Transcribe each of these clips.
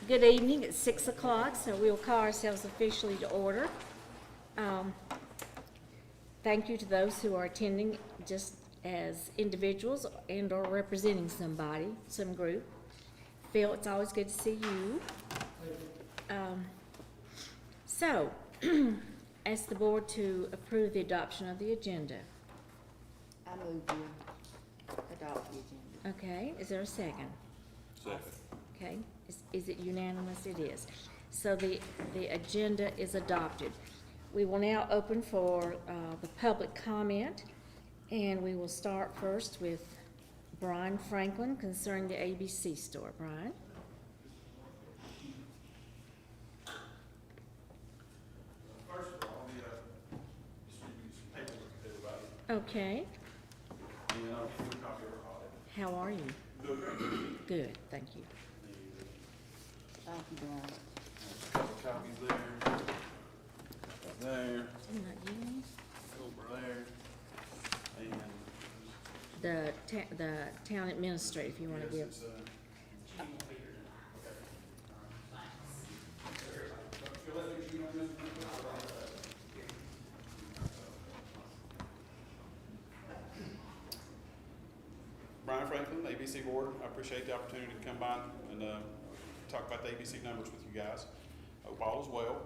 Good evening, it's 6 o'clock, so we'll call ourselves officially to order. Thank you to those who are attending just as individuals and or representing somebody, some group. Phil, it's always good to see you. So, ask the board to approve the adoption of the agenda. I move to adopt the agenda. Okay, is there a second? Second. Okay, is it unanimous? It is. So the agenda is adopted. We will now open for the public comment, and we will start first with Brian Franklin concerning the ABC store. Brian? First of all, distribute some paperwork to everybody. Okay, And I'll give you a copy of our audit. how are you? Good, thank you. Thank you, Brian. Couple copies there. There, Isn't that you? over there. And. The town administrator, if you want to give. Yes, it's, Brian Franklin, ABC Board. I appreciate the opportunity to come by and talk about the ABC numbers with you guys. Hope all is well.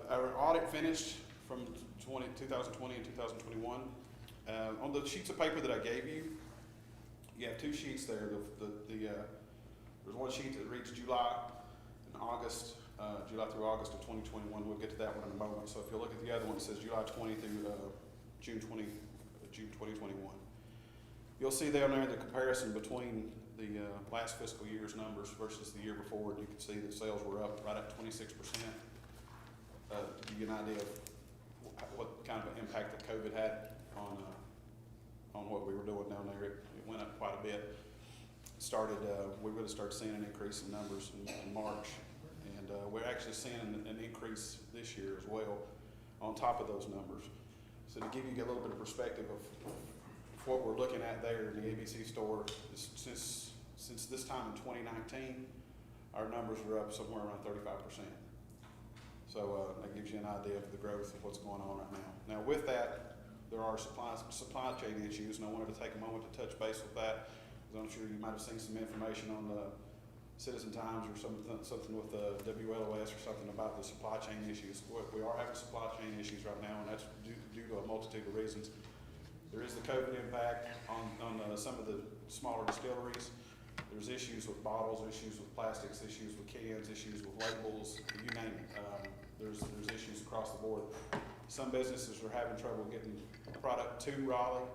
Our audit finished from 2020 and 2021. On the sheets of paper that I gave you, you have two sheets there. There's one sheet that reads July and August, July through August of 2021. We'll get to that one in a moment. So if you look at the other one, it says July 20 through June 2021. You'll see down there the comparison between the last fiscal year's numbers versus the year before, and you can see that sales were up right at 26%. To give you an idea of what kind of impact that COVID had on what we were doing down there. It went up quite a bit. We really started seeing an increase in numbers in March, and we're actually seeing an increase this year as well on top of those numbers. So to give you a little bit of perspective of what we're looking at there in the ABC store, since this time in 2019, our numbers were up somewhere around 35%. So that gives you an idea of the growth of what's going on right now. Now with that, there are supply chain issues, and I wanted to take a moment to touch base with that, because I'm sure you might have seen some information on the Citizen Times or something with the WLOS or something about the supply chain issues. We are having supply chain issues right now, and that's due to a multitude of reasons. There is the COVID impact on some of the smaller distilleries. There's issues with bottles, issues with plastics, issues with cans, issues with labels, you name it. There's issues across the board. Some businesses are having trouble getting product to Raleigh,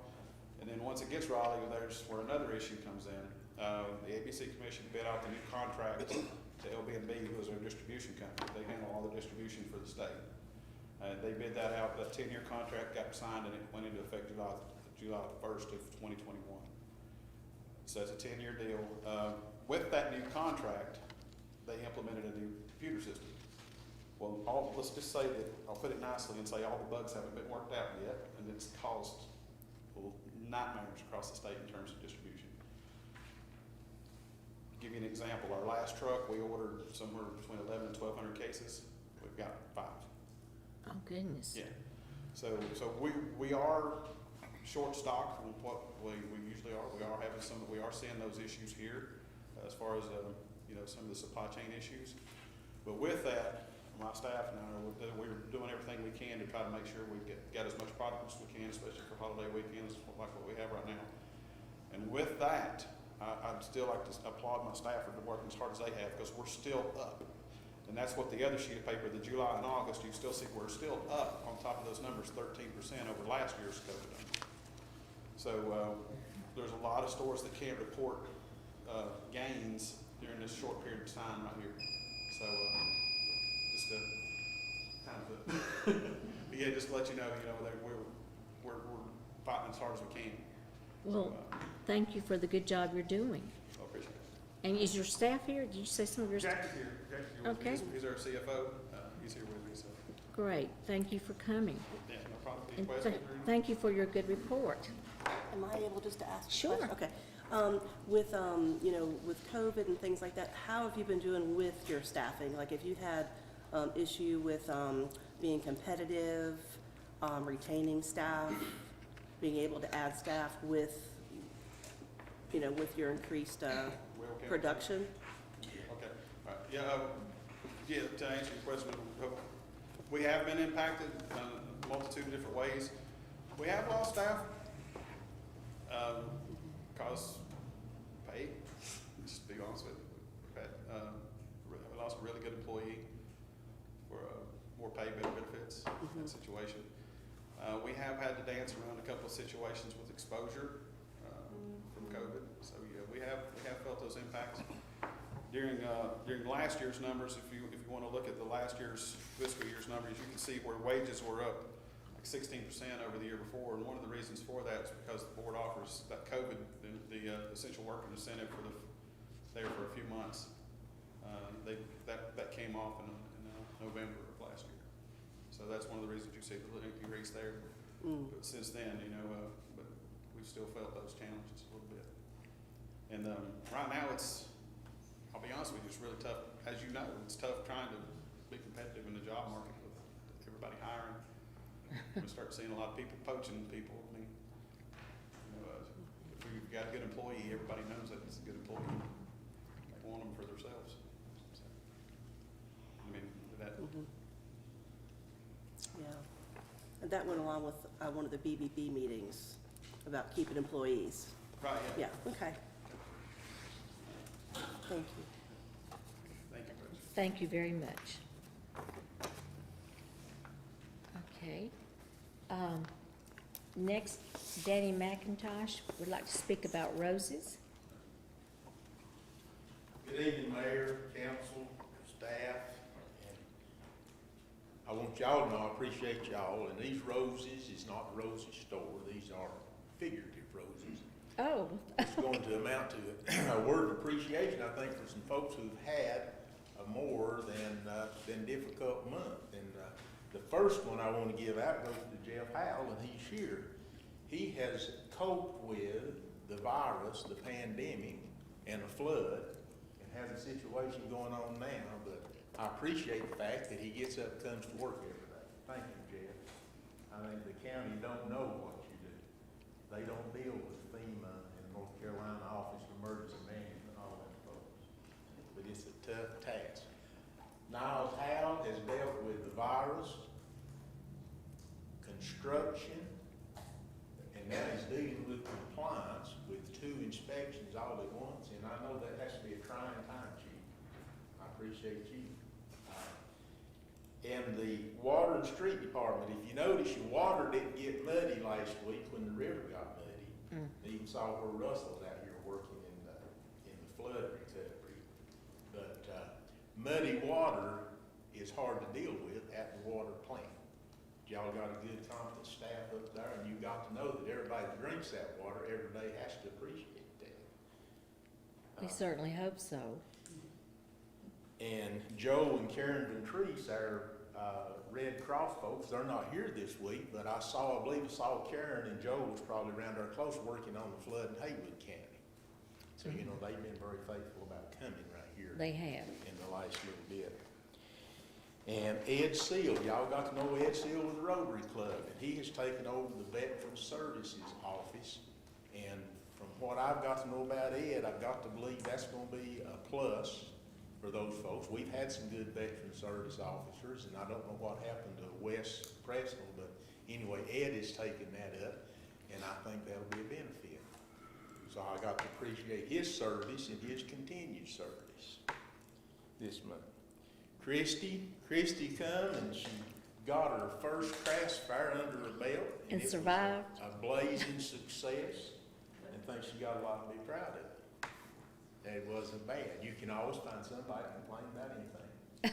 and then once it gets Raleigh, there's where another issue comes in. The ABC Commission bid out the new contract to LB&B, who is our distribution company. They handle all the distribution for the state. They bid that out. That 10-year contract got signed, and it went into effect July 1st of 2021. So it's a 10-year deal. With that new contract, they implemented a new computer system. Well, let's just say that, I'll put it nicely and say all the bugs haven't been worked out yet, and it's caused nightmares across the state in terms of distribution. To give you an example, our last truck, we ordered somewhere between 11 and 1,200 cases. We've got 5. Oh, goodness. Yeah. So we are short stocked from what we usually are. We are seeing those issues here as far as some of the supply chain issues. But with that, my staff and I, we're doing everything we can to try to make sure we get as much product as we can, especially for holiday weekends like what we have right now. And with that, I'd still like to applaud my staff for working as hard as they have, because we're still up. And that's what the other sheet of paper, the July and August, you still see we're still up on top of those numbers, 13% over last year's COVID number. So there's a lot of stores that can't report gains during this short period of time right here. So just to kind of, yeah, just to let you know, that we're fighting as hard as we can. Well, thank you for the good job you're doing. I appreciate it. And is your staff here? Did you say some of your staff? Jack's here. Okay. He's our CFO. He's here with me. So Great, thank you for coming. yeah, no problem. Any And questions? thank you for your good report. Am I able just to ask a Sure. question? Okay. With, you know, with COVID and things like that, how have you been doing with your staffing? Like, if you had, issue with, being competitive, retaining staff, being able to add staff with, you know, with your increased, We okay? production? Okay, all right, yeah, to answer your question, we have been impacted in a multitude of different ways. We have lost staff, cause pay, just to be honest with you. We've had, we lost a really good employee for, more pay, better benefits, that situation. We have had to dance around a couple of situations with exposure, from COVID, so yeah, we have felt those impacts. During last year's numbers, if you want to look at the last year's fiscal year's numbers, you can see where wages were up like 16% over the year before, and one of the reasons for that is because the board offers that COVID, the essential worker incentive there for a few months. That came off in November of last year, so that's one of the reasons you see the increase there. But since then, but we've still felt those challenges a little bit. And right now, I'll be honest with you, it's really tough. As you know, it's tough trying to be competitive in the job market with everybody hiring. We start seeing a lot of people poaching people. I mean, if we've got a good employee, everybody knows that it's a good employee. They want them for themselves. So, I mean, that. Yeah. And that went along with, one of the BBB meetings about keeping employees. Right, yeah. Yeah, okay. Thank you. Thank you, Coach. Thank you very much. Okay. Next, Danny McIntosh would like to speak about roses. Good evening, Mayor, council, staff, and I want y'all to know I appreciate y'all, and these roses is not the roses store, these are figurative roses. Oh, It's going to amount to a word of appreciation, I think, for some folks who've had a more than difficult month. And the first one I want to give out goes to Jeff Howell, and he's here. He has coped with the virus, the pandemic, and the flood, and has a situation going on now, but I appreciate the fact that he gets up and comes to work every day. Thank you, Jeff. I think the county don't know what you do. They don't deal with FEMA and North Carolina Office of Emergency Management, all that folks. But it's a tough task. Niles Howell has dealt with the virus, construction, and now he's dealing with compliance with 2 inspections all at once, and I know that has to be a trying time, Chief. I appreciate you. And the water and street department, if you notice, your water didn't get muddy last week when the river got muddy. You even saw where Russell's out here working in the flood recovery. But muddy water is hard to deal with at the water plant. Y'all got a good, competent staff up there, and you got to know that everybody that drinks that water every day has to appreciate that. we certainly hope so. And Joe and Karen Ventrese, our Red Cross folks, they're not here this week, but I believe I saw Karen and Joe was probably around there close working on the flood in Haywood County. So, they've been very faithful about coming right here. They have. In the last little bit. And Ed Seal, y'all got to know Ed Seal with the Rotary Club, and he has taken over the Veteran Services Office. And from what I've got to know about Ed, I've got to believe that's going to be a plus for those folks. We've had some good Veteran Service officers, and I don't know what happened to Wes Preston, but anyway, Ed has taken that up, and I think that'll be a benefit. So I got to appreciate his service and his continued service this month. Christy come and she got her first craft fire under her belt. And it was survived. a blazing success, and I think she got a lot to be proud of. It wasn't bad. You can always find somebody complaining about anything.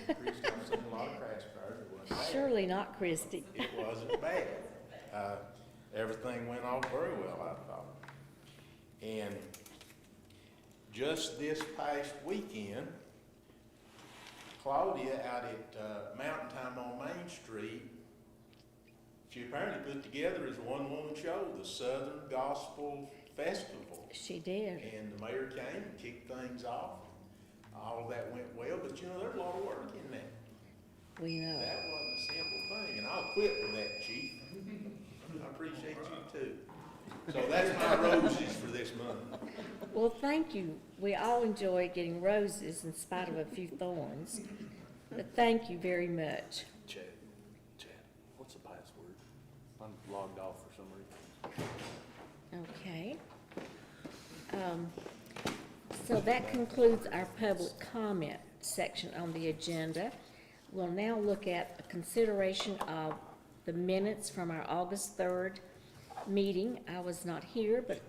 But Christy, I've seen a lot of craft fires, it wasn't bad. Surely not, Christie. It wasn't bad. Everything went off very well, I thought. And just this past weekend, Claudia out at Mountain Time on Main Street, she apparently put together as a one-woman show, the Southern Gospel Festival. She did. And the mayor came and kicked things off. All of that went well, but you know, there's a lot of work in that. We know. That wasn't a simple thing, and I'll quit with that, chief. I appreciate you too. So that's my roses for this month. Well, thank you. We all enjoy getting roses in spite of a few thorns. But thank you very much. Chad, what's the password? I'm logged off for some reason. Okay. So that concludes our public comment section on the agenda. We'll now look at a consideration of the minutes from our August 3rd meeting. I was not here, but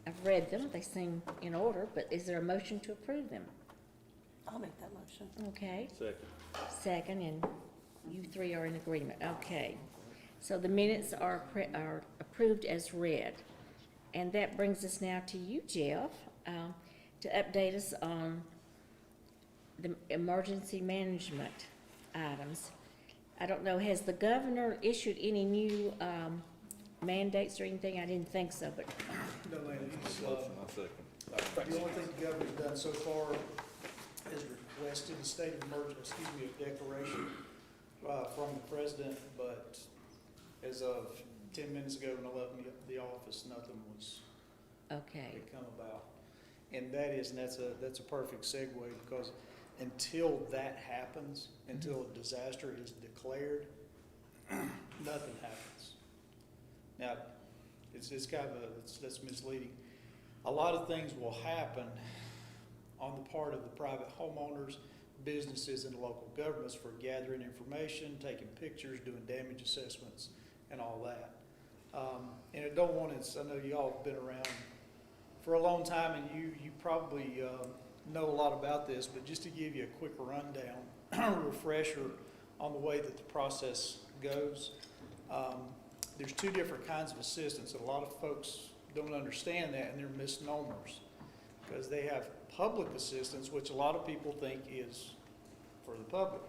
I've read them. They seem in order, but is there a motion to approve them? I'll make that motion. Okay. Second. Second, and you three are in agreement. Okay. So the minutes are approved as read. And that brings us now to you, Jeff, to update us on the emergency management items. I don't know, has the governor issued any new mandates or anything? I didn't think so, but, No, ma'am, he's, Motion, I second. the only thing the governor's done so far is requested a state of emergency, a declaration, from the president, but as of 10 minutes ago when I left the office, nothing was okay. had come about. And that's a perfect segue, because until that happens, until a disaster is declared, nothing happens. Now, it's kind of that's misleading. A lot of things will happen on the part of the private homeowners, businesses, and local governments for gathering information, taking pictures, doing damage assessments, and all that. And I don't want to, I know y'all have been around for a long time, and you probably know a lot about this, but just to give you a quick rundown, refresher on the way that the process goes. There's two different kinds of assistance, and a lot of folks don't understand that, and they're misnomers, because they have public assistance, which a lot of people think is for the public.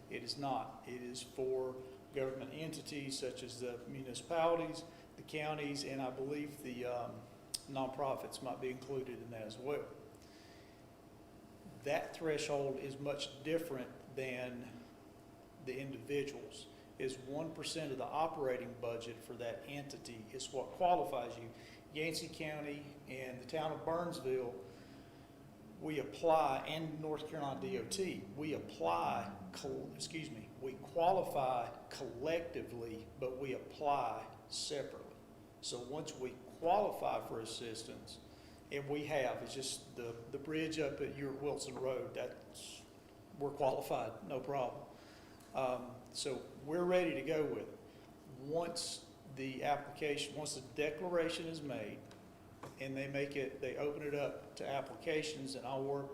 It is not. It is for government entities such as the municipalities, the counties, and I believe the nonprofits might be included in that as well. That threshold is much different than the individuals. Is 1% of the operating budget for that entity is what qualifies you. Yancey County and the town of Burnsville, we apply, and North Carolina DOT, we apply, we qualify collectively, but we apply separately. So once we qualify for assistance, and we have, it's just the bridge up at Ewart Wilson Road, we're qualified, no problem. So we're ready to go with it. Once the declaration is made, and they open it up to applications, and I'll work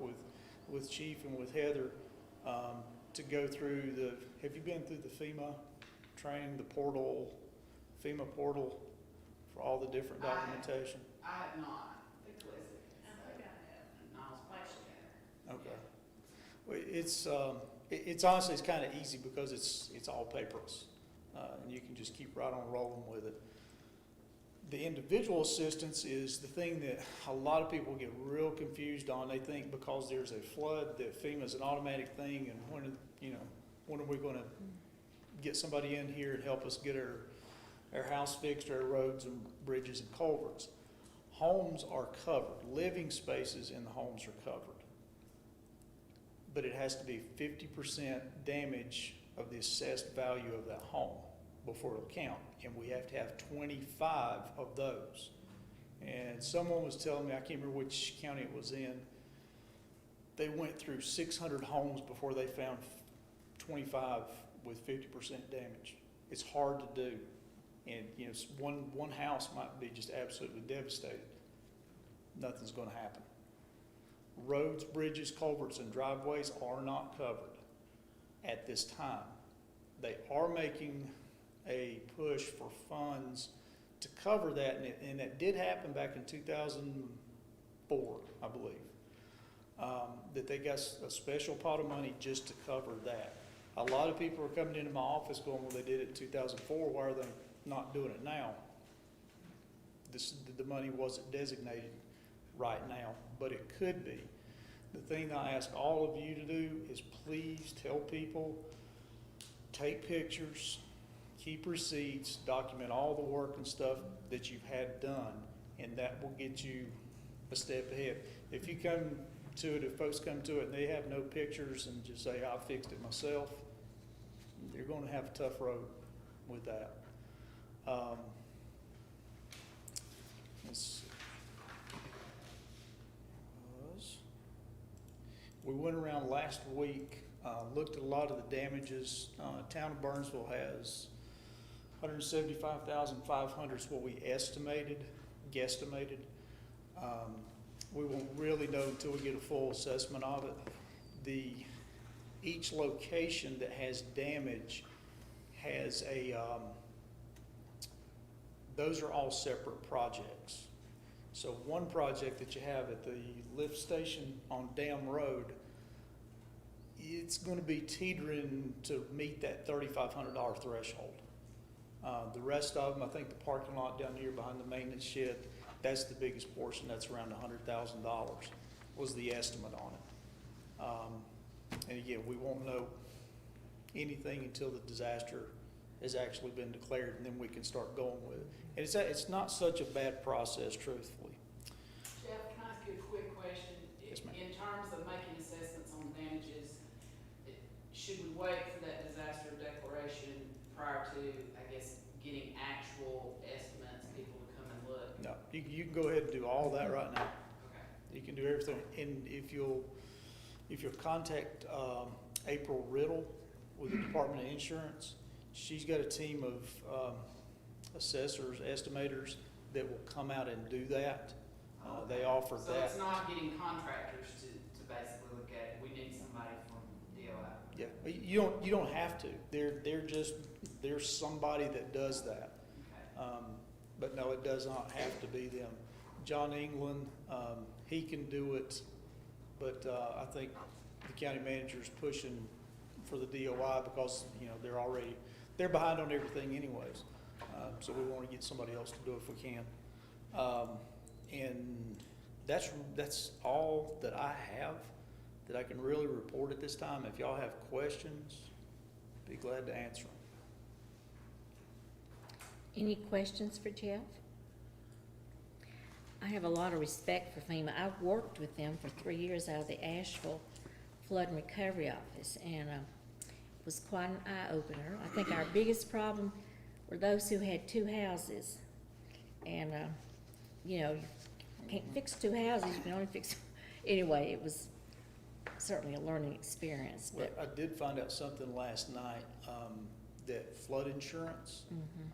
with Chief and with Heather to go through have you been through the FEMA training, the FEMA portal for all the different documentation? I have not, explicitly. I think I have, and I was questioning. Okay. Well, it's honestly, it's kind of easy because it's all paperless, and you can just keep right on rolling with it. The individual assistance is the thing that a lot of people get real confused on. They think because there's a flood that FEMA's an automatic thing, and when are we going to get somebody in here and help us get our house fixed, our roads and bridges and culverts. Homes are covered. Living spaces in the homes are covered. But it has to be 50% damage of the assessed value of that home before it'll count. And we have to have 25 of those. And someone was telling me, I can't remember which county it was in, they went through 600 homes before they found 25 with 50% damage. It's hard to do. And one house might be just absolutely devastated. Nothing's going to happen. Roads, bridges, culverts, and driveways are not covered at this time. They are making a push for funds to cover that, and that did happen back in 2004, I believe, that they got a special pot of money just to cover that. A lot of people are coming into my office going, well, they did it in 2004, why are they not doing it now? The money wasn't designated right now, but it could be. The thing I ask all of you to do is please tell people, take pictures, keep receipts, document all the work and stuff that you've had done, and that will get you a step ahead. If you come to it, if folks come to it and they have no pictures and just say, I fixed it myself, you're gonna have a tough road with that. Let's see. We went around last week, looked at a lot of the damages. Town of Burnsville has 175,500 is what we guesstimated. We won't really know until we get a full assessment of it. Each location that has damage has those are all separate projects. So one project that you have at the lift station on Dam Road, it's gonna be teetering to meet that $3,500 threshold. The rest of them, I think the parking lot down here behind the maintenance shed, that's the biggest portion, that's around $100,000 was the estimate on it. And again, we won't know anything until the disaster has actually been declared, and then we can start going with it. And it's not such a bad process, truthfully. Jeff, can I ask you a quick question? Yes, ma'am. In terms of making assessments on damages, should we wait for that disaster declaration prior to, I guess, getting actual estimates, people to come and look? No, you can go ahead and do all that right now. Okay. You can do everything, and if you'll contact April Riddle with the Department of Insurance, she's got a team of assessors, estimators that will come out and do that. They offer So that. it's not getting contractors to basically look at it, we need somebody from DOI. Yeah, but you don't have to. There's somebody that does that. Okay. But no, it does not have to be them. John England, he can do it, but I think the county manager's pushing for the DOI because, you know, they're behind on everything anyways. So we want to get somebody else to do it if we can. And that's all that I have that I can really report at this time. If y'all have questions, be glad to answer them. Any questions for Jeff? I have a lot of respect for FEMA. I've worked with them for 3 years out of the Asheville Flood and Recovery Office, and it was quite an eye-opener. I think our biggest problem were those who had two houses. And, you know, you can't fix two houses, you can only fix, anyway, it was certainly a learning experience, Well, but. I did find out something last night, that flood insurance, Mhm.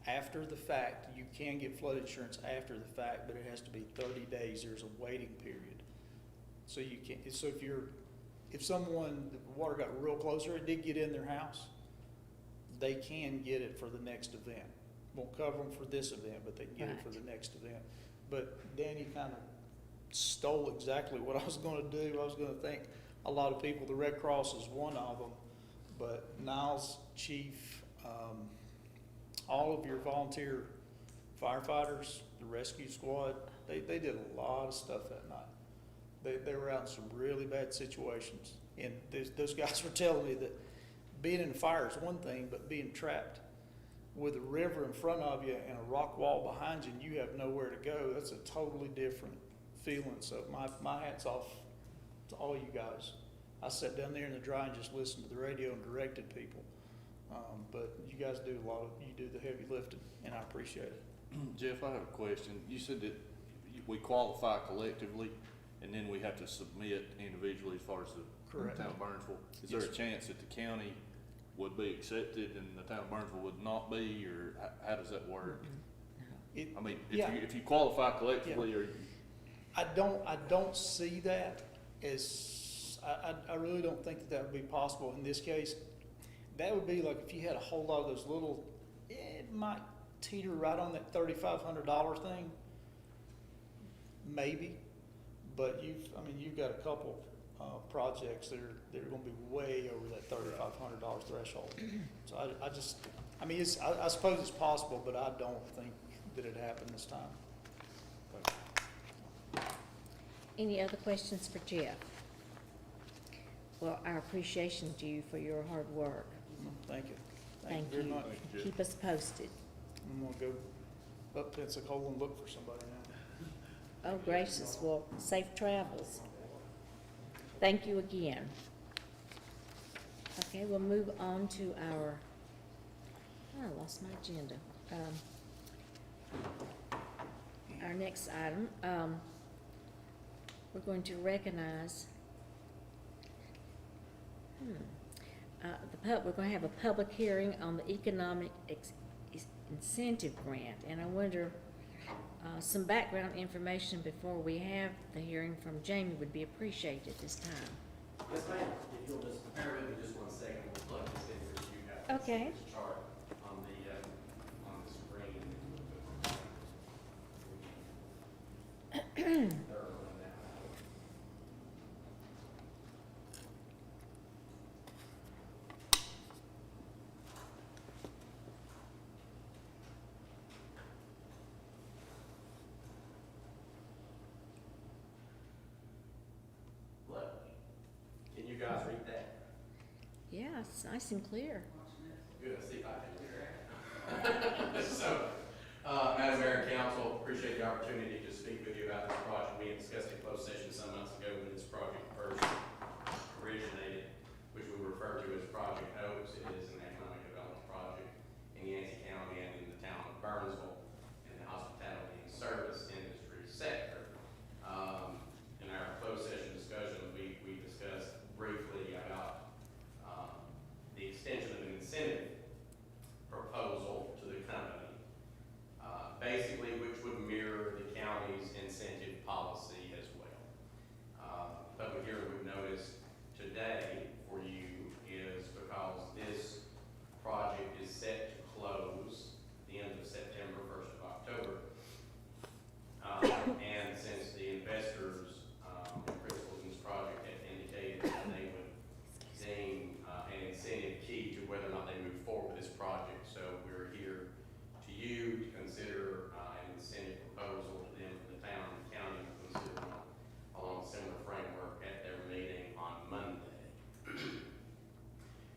after the fact, you can get flood insurance after the fact, but it has to be 30 days, there's a waiting period. So you can't, so if someone, the water got real close or it did get in their house, they can get it for the next event. Won't cover them for this event, but they can get it for Right. the next event. But Danny kind of stole exactly what I was gonna do. I was gonna thank a lot of people. The Red Cross is one of them, but Niles, Chief, all of your volunteer firefighters, the rescue squad, they did a lot of stuff that night. They were out in some really bad situations. And those guys were telling me that being in a fire is one thing, but being trapped with a river in front of you and a rock wall behind you and you have nowhere to go, that's a totally different feeling. So my hat's off to all you guys. I sat down there in the dry and just listened to the radio and directed people. But you guys do you do the heavy lifting, and I appreciate it. Jeff, I have a question. You said that we qualify collectively, and then we have to submit individually as far as the Correct. town of Burnsville. Is Yes, there a sir. chance that the county would be accepted and the town of Burnsville would not be, or how does that work? It, I mean, Yeah. if you qualify collectively, or I don't see that as, I really don't think that would be possible in this case. That would be like if you had a whole lot of those little, it might teeter right on that $3,500 thing, maybe. But you've got a couple, projects that are gonna be way over that $3,500 threshold. So I suppose it's possible, but I don't think that it happened this time. Any other questions for Jeff? Well, our appreciation to you for your hard work. Thank you. Thank Very you. much. Keep us posted. I'm gonna go up Pensacola and look for somebody now. Oh gracious, well, safe travels. Thank you again. Okay, we'll move on to our, I lost my agenda. Our next item, we're going to recognize, we're going to have a public hearing on the Economic Incentive Grant, and I wonder, some background information before we have the hearing from Jamie would be appreciated at this time. Yes, ma'am. If you'll just bear with me just 1 second, we'll plug this in here so you have Okay. this chart on the screen. Third one now. Look, can you guys read that? Yeah, it's nice and clear. Good, see if I can hear it. So, Madam Mayor and Council, appreciate the opportunity to speak with you about this project. We had discussed in closed session some months ago when this project first originated, which we refer to as Project Oaks. It is an economic development project in Yancey County and in the town of Burnsville in the hospitality and service industry sector. In our closed session discussion, we discussed briefly about the extension of an incentive proposal to the company, basically which would mirror the county's incentive policy as well. Public hearing we've noticed today for you is because this project is set to close the end of September, 1st of October. And since the investors, principals in this project have indicated that they would deem an incentive key to whether or not they move forward with this project. So we're here to you to consider an incentive proposal to them from the town and the county to consider along a similar framework at their meeting on Monday.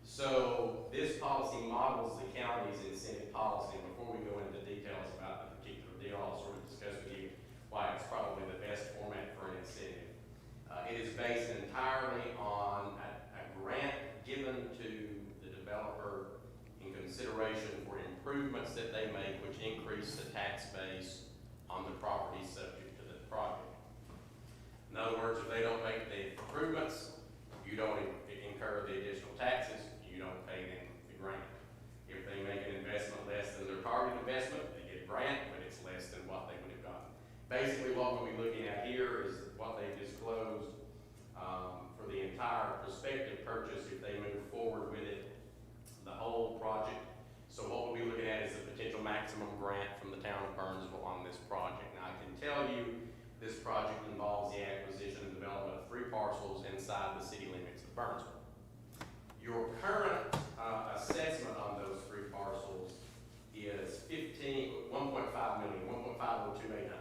So this policy models the county's incentive policy. And before we go into details about the particular deal, I'll sort of discuss with you why it's probably the best format for an incentive. It is based entirely on a grant given to the developer in consideration for improvements that they make, which increase the tax base on the property subject to the project. In other words, if they don't make the improvements, you don't incur the additional taxes, you don't pay them the grant. If they make an investment less than their target investment, they get a grant, but it's less than what they would have gotten. Basically, what we'll be looking at here is what they disclosed for the entire prospective purchase if they move forward with it, the whole project. So what we'll be looking at is the potential maximum grant from the town of Burnsville on this project. Now, I can tell you this project involves the acquisition and development of 3 parcels inside the city limits of Burnsville. Your current assessment on those 3 parcels is $1.5 million, $1.502800.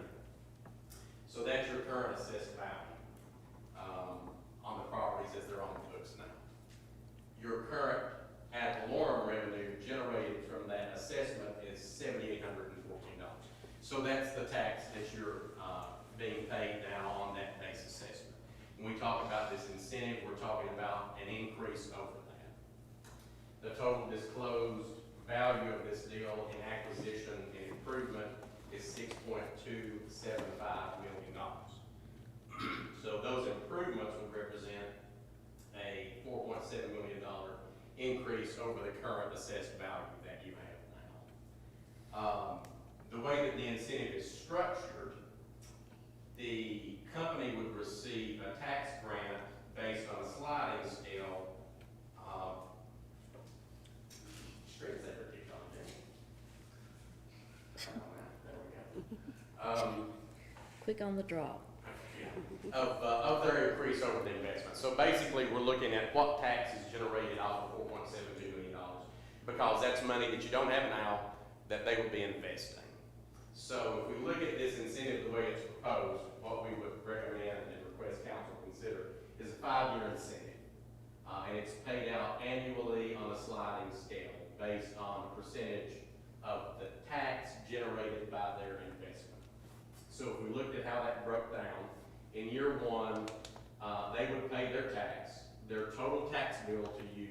So that's your current assessed value on the properties as they're on the books now. Your current ad valorem revenue generated from that assessment is $7,814. So that's the tax that you're being paid now on that base assessment. When we talk about this incentive, we're talking about an increase over that. The total disclosed value of this deal in acquisition and improvement is $6.275 million. So those improvements would represent a $4.7 million increase over the current assessed value that you have now. The way that the incentive is structured, the company would receive a tax grant based on a sliding scale. Straight that kicked on there. There we go. Quick on the draw. Of their increase over the investment. So basically, we're looking at what tax is generated off of $4.72 million, because that's money that you don't have now that they would be investing. So if we look at this incentive the way it's proposed, what we would recommend and 5-year incentive, and it's paid out annually on a sliding scale based on a percentage of the tax generated by their investment. So if we looked at how that broke down, in year one, they would pay their tax. Their total tax bill to you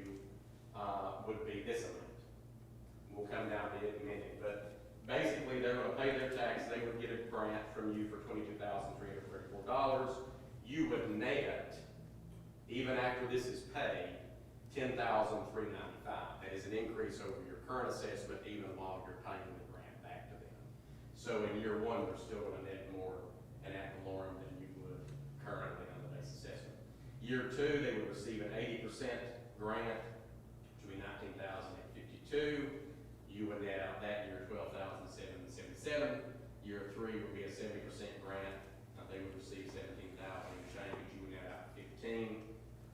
would be this amount. We'll come down to it in a minute, but basically they're gonna pay their tax. They would get a grant from you for $22,334. You would net, even after this is paid, $10,395. That is an increase over your current assessment, even while you're paying the grant back to them. So in year one, they're still gonna net more an ad valorem than you would currently on the base assessment. Year two, they would receive an 80% grant, which would be $19,852. You would net out that year $12,777. Year three would be a 70% grant. They would receive $17,000 and change. You would net out 15, a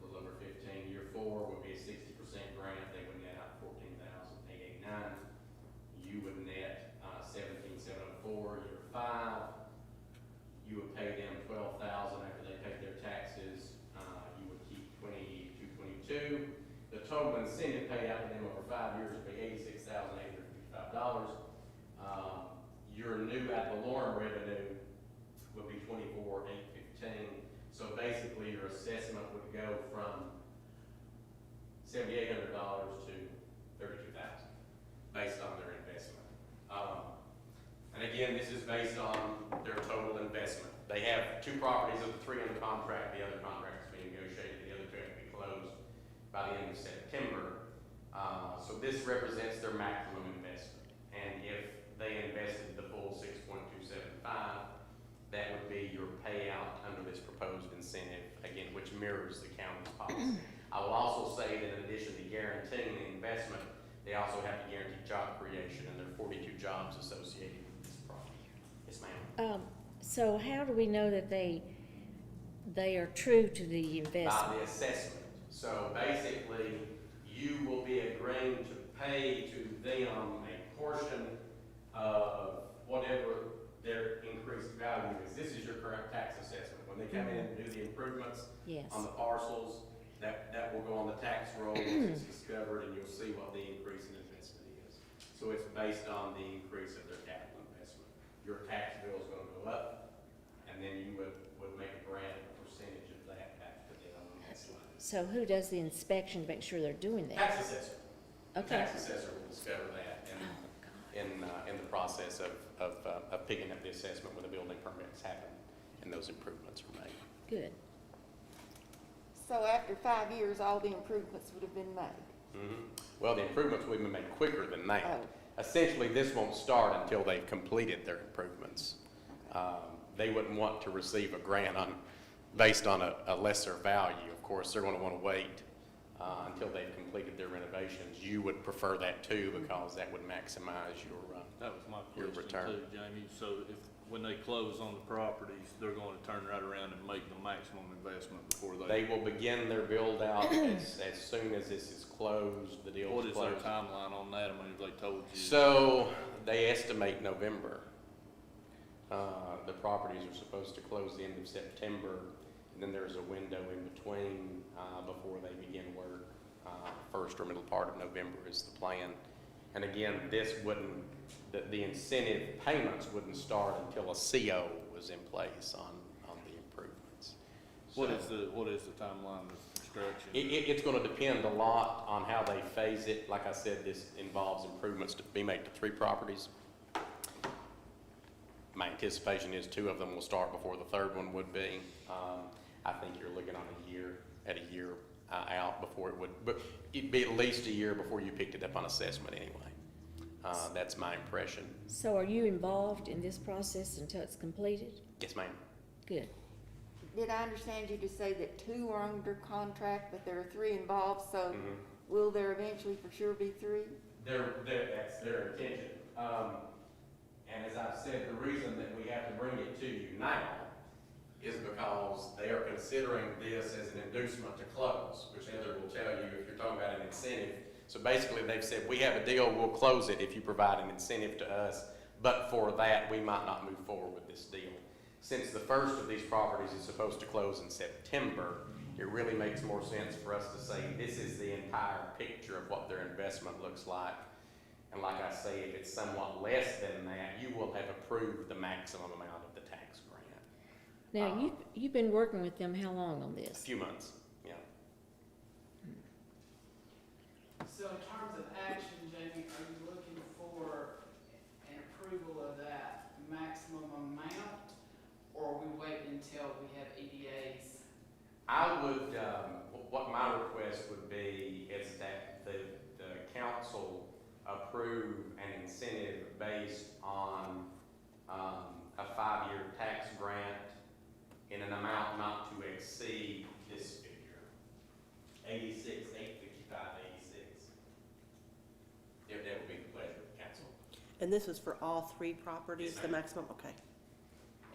little over 15. Year four would be a 60% grant. They would net out $14,889. You would net $17,704. Year five, you would pay them $12,000 after they paid their taxes. You would keep $2,222. The total incentive paid out to them over 5 years would be $86,855. Your new ad valorem revenue would be $24,815. So basically, your assessment would go from $7,800 to $32,000 based on their investment. And again, this is based on their total investment. They have 2 properties of the 3 under contract. The other contract is being negotiated. The other 2 have to be closed by the end of September. So this represents their maximum investment. And if they invested the full $6.275, that would be your payout under this proposed incentive, again, which mirrors the county's policy. I will also say that in addition to guaranteeing the investment, they also have to guarantee job creation, and there are 42 jobs associated with this project. Yes, ma'am. So how do we know that they are true to the investment? By the assessment. So basically, you will be agreeing to pay to them a portion of whatever their increased value is. This is your current tax assessment. When they come in and do the improvements Yes. on the parcels, that will go on the tax roll once it's discovered, and you'll see what the increase in investment is. So it's based on the increase of their capital investment. Your tax bill is gonna go up, and then you would make a grant percentage of that back to them on that slide. So who does the inspection to make sure they're doing that? Tax assessor. The Okay. tax assessor will discover that Oh, God. in the process of picking up the assessment when the building permits happen and those improvements are made. Good. So after 5 years, all the improvements would have been made? Well, the improvements will be made quicker than that. Oh. Essentially, this won't start until they've completed their improvements. They wouldn't want to receive a grant based on a lesser value. Of course, they're going to want to wait until they've completed their renovations. You would prefer that too, because that would maximize your That was my Your question return. too, Jamie. So when they close on the properties, they're going to turn right around and make the maximum investment before They will begin their build out as soon as this is closed, the deal What is is their closed. timeline on that? I mean, have they told you? So they estimate November. The properties are supposed to close the end of September, and then there's a window in between before they begin work. First or middle part of November is the plan. And again, the incentive payments wouldn't start until a CO was in place on the improvements. What So- is the timeline of construction? It's gonna depend a lot on how they phase it. Like I said, this involves improvements to be made to 3 properties. My anticipation is 2 of them will start before the 3rd one would be. I think you're looking on a year out before it would, but it'd be at least a year before you picked it up on assessment anyway. That's my impression. So are you involved in this process until it's completed? Yes, ma'am. Good. Did I understand you to say that 2 are under contract, but there are 3 involved, so Mhm. will there eventually for sure be 3? That's their intention. And as I've said, the reason that we have to bring it to you now is because they are considering this as an inducement to close, which Heather will tell you if you're talking about an incentive. So basically, they've said, we have a deal, we'll close it if you provide an incentive to us, but for that, we might not move forward with this deal. Since the first of these properties is supposed to close in September, it really makes more sense for us to say, this is the entire picture of what their investment looks like. And like I say, if it's somewhat less than that, you will have approved the maximum amount of the tax grant. Now, you've been working with them how long on A this? few months, yeah. So in terms of action, Jamie, are you looking for an approval of that maximum amount? Or are we waiting until we have EDAs? I would, what my request would be is that the council approve an incentive based on, a 5-year tax grant in an amount not to exceed this figure. 86,855.86. If that would be the pleasure of the council. And this is for all 3 properties, Yes, the ma'am. maximum? Okay.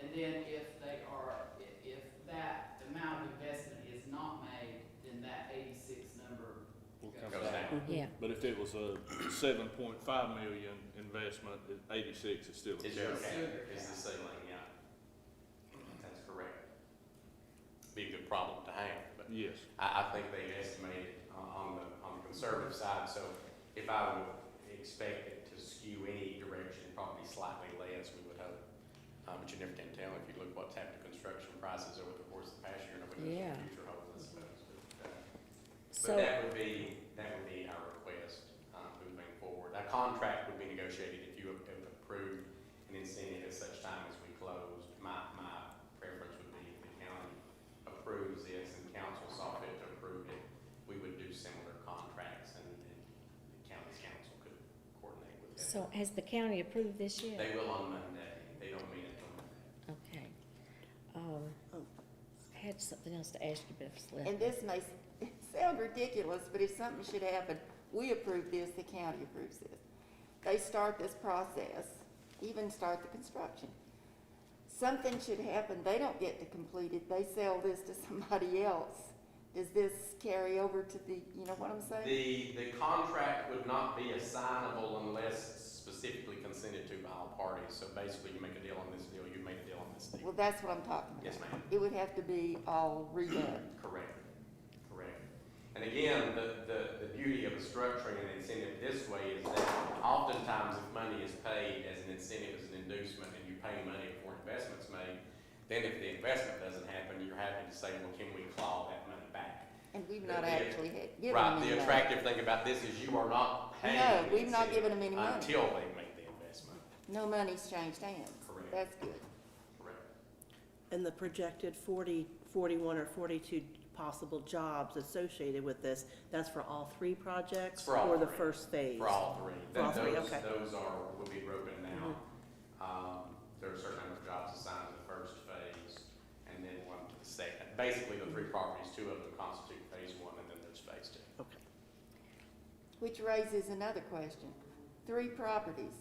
And then if if that amount of investment is not made, then that 86 number Goes down. Yeah, But if it was a 7.5 million investment, 86 is still. Is Yeah. your cap, is the ceiling, yeah. That's correct. Be a good problem to have, but Yes. I think they estimated on the conservative side, so if I would expect it to skew any direction, probably slightly less, we would hope. But you never can tell if you look what's happened to construction prices over the course of the past year, nobody knows Yeah. what the future holds, I suppose. But so, that would be our request, moving forward. A contract would be negotiated if you have approved an incentive at such time as we closed. My preference would be if the county approves this and council saw fit to approve it, we would do similar contracts and the county's council could coordinate with that. so has the county approved this yet? They will on Monday. They don't mean it on Monday. Okay. I had something else to ask you, but it's left. And this may sound ridiculous, but if something should happen, we approve this, the county approves this. They start this process, even start the construction. Something should happen, they don't get to complete it, they sell this to somebody else. Does this carry over to the, you know what I'm saying? The contract would not be assignable unless specifically consented to by all parties. So basically, you make a deal on this deal, you make a deal on this deal. Well, that's what I'm talking about. Yes, ma'am. It would have to be all redone. Correct. And again, the beauty of structuring an incentive this way is that oftentimes if money is paid as an incentive, as an inducement, and you pay money before investment's made, then if the investment doesn't happen, you're having to say, well, can we claw that money back? And we've not actually had, given Right, them any the money. attractive thing about this is you are not paying. No, the we've not incentive given them any money. Until they make the investment. No money's changed hands. Correct. That's good. Correct. And the projected 40, 41, or 42 possible jobs associated with this, that's for all 3 projects? For all Or the 3. first phase? For all 3. For all 3, okay. Those will be broken down. There are a certain number of jobs assigned to the first phase, and then one to the second. Basically, the 3 properties, 2 of them constitute phase 1, and then there's phase 2. Okay. Which raises another question. 3 properties.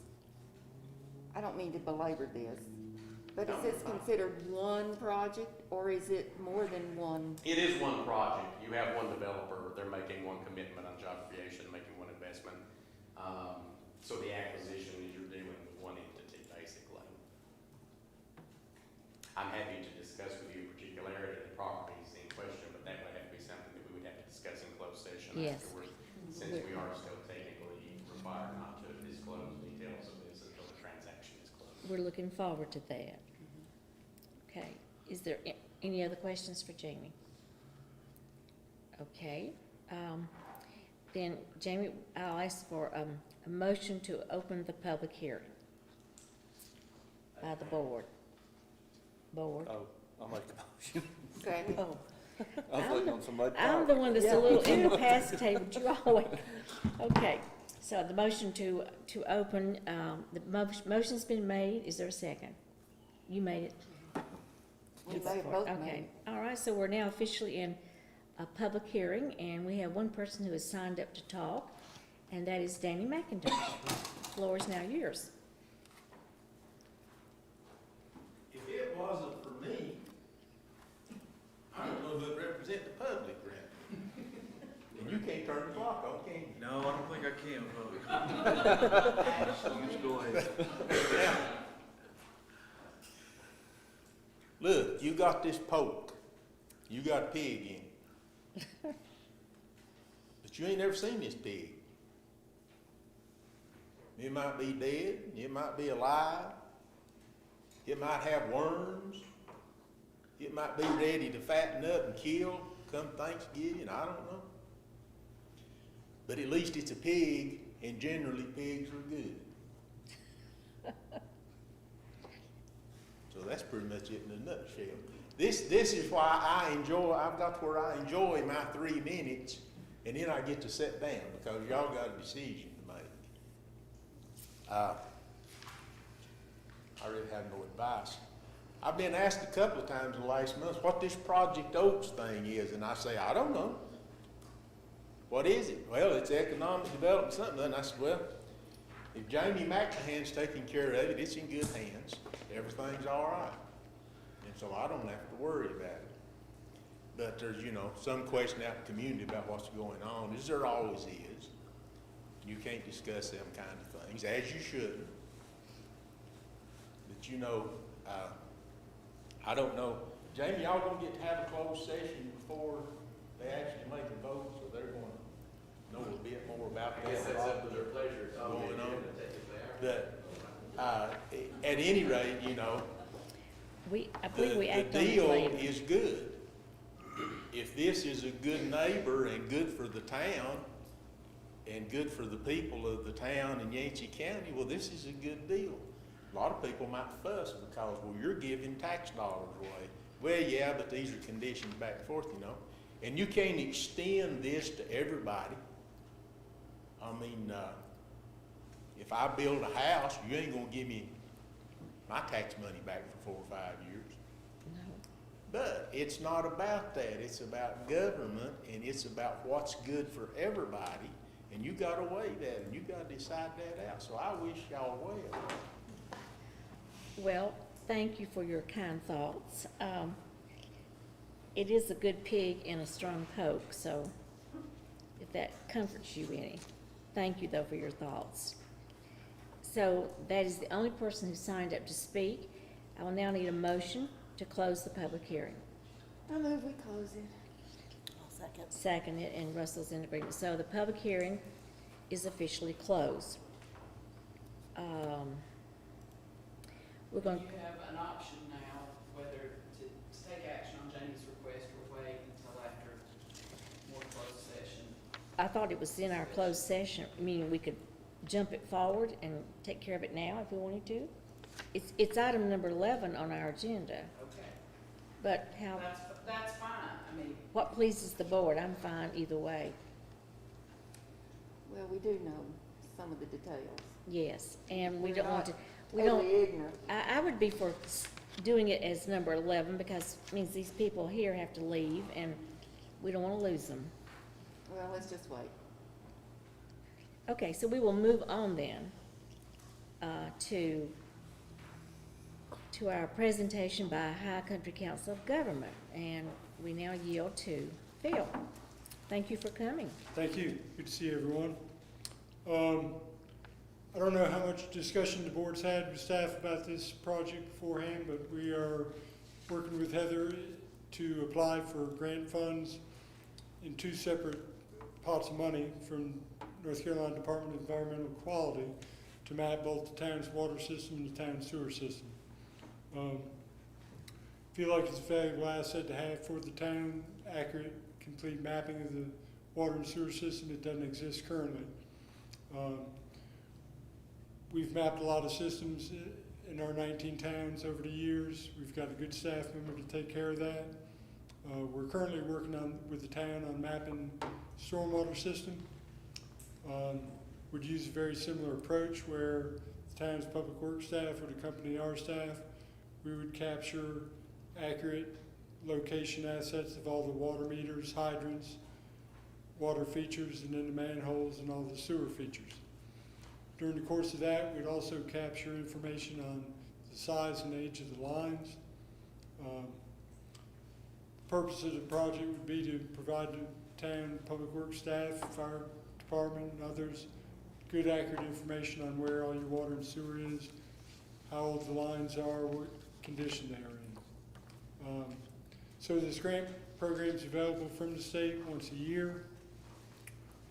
I don't mean to belabor this, but is this considered one project, or is it more than one? It is one project. You have one developer, they're making one commitment on job creation, making one investment. So the acquisition is you're dealing with one entity, basically. I'm happy to discuss with you particularity of the properties in question, but that would have to be something that we would have to discuss in closed session Yes. afterwards, since we are still technically required not to disclose details of this until the transaction is closed. We're looking forward to that. Okay, is there any other questions for Jamie? Okay, then Jamie, I'll ask for a motion to open the public hearing by the board. Board. Oh, I'll make the motion. Second. Oh, I was waiting on somebody to I'm talk. the one that's a little incapacitated, but you always, okay. So the motion to open, the motion's been made, is there a second? You made it? We may have both Okay, made. all right, so we're now officially in a public hearing, and we have one person who has signed up to talk, and that is Danny McIntosh. Floor is now yours. If it wasn't for me, I don't know who'd represent the public, Grant. And you can't turn the clock on, can you? No, I don't think I can, Bubby. Just go ahead. Look, you got this poke. You got a pig in. But you ain't never seen this pig. It might be dead, it might be alive, it might have worms, it might be ready to fatten up and kill come Thanksgiving, I don't know. But at least it's a pig, and generally pigs are good. So that's pretty much it in a nutshell. This is why I've got to where I enjoy my 3 minutes, and then I get to sit down, because y'all got a decision to make. I really have no advice. I've been asked a couple of times in the last month what this Project Oaks thing is, and I say, I don't know. What is it? Well, it's economic development something. And I said, well, if Jamie McMahon's taking care of it, it's in good hands. Everything's all right. And so I don't have to worry about it. But there's, some question out in the community about what's going on, as there always is. You can't discuss them kind of things, as you shouldn't. But I don't know. Jamie, y'all gonna get to have a closed session before they actually make a vote, so they're gonna know a bit more about I guess that. that's up to their pleasure. It's all Going going on. on. Take it there. But, at any rate, I believe we the act on it deal later. is good. If this is a good neighbor and good for the town, and good for the people of the town in Yancey County, well, this is a good deal. A lot of people might fuss because, well, you're giving tax dollars away. Well, yeah, but these are conditions back and forth, And you can't extend this to everybody. I mean, if I build a house, you ain't gonna give me my tax money back for 4 or 5 years. No. But it's not about that. It's about government, and it's about what's good for everybody. And you gotta weigh that, and you gotta decide that out. So I wish y'all well. Well, thank you for your kind thoughts. It is a good pig and a strong poke, so if that comforts you any. Thank you, though, for your thoughts. So that is the only person who signed up to speak. I will now need a motion to close the public hearing. I move we close it. I'll second. Second it, and Russell's in agreement. So the public hearing is officially closed. We're going, You have an option now whether to take action on Jamie's request or wait until after more closed session. I thought it was in our closed session, meaning we could jump it forward and take care of it now if we wanted to. It's item number 11 on our agenda, Okay. but how, That's fine. I mean, what pleases the board, I'm fine either way. Well, we do know some of the details. Yes, and we We're don't want not to, we don't, Totally ignorant. I would be for doing it as number 11 because it means these people here have to leave and we don't want to lose them. Well, let's just wait. Okay, so we will move on then to our presentation by High Country Council of Government, and we now yield to Phil. Thank you for coming. Thank you. Good to see everyone. I don't know how much discussion the board's had with staff about this project beforehand, but we are working with Heather to apply for grant funds in 2 separate pots of money from North Carolina Department of Environmental Quality to map both the town's water system and the town's sewer system. Feel like it's a valuable asset to have for the town, accurate, complete mapping of the water and sewer system that doesn't exist currently. We've mapped a lot of systems in our 19 towns over the years. We've got a good staff member to take care of that. We're currently working with the town on mapping stormwater system. Would use a very similar approach where the town's public works staff would accompany our staff. We would capture accurate location assets of all the water meters, hydrants, water features, and then the manholes and all the sewer features. During the course of that, we'd also capture information on the size and age of the lines. The purpose of the project would be to provide the town public works staff, fire department, and others good, accurate information on where all your water and sewer is, how old the lines are, what condition they are in. So this grant programs available from the state once a year.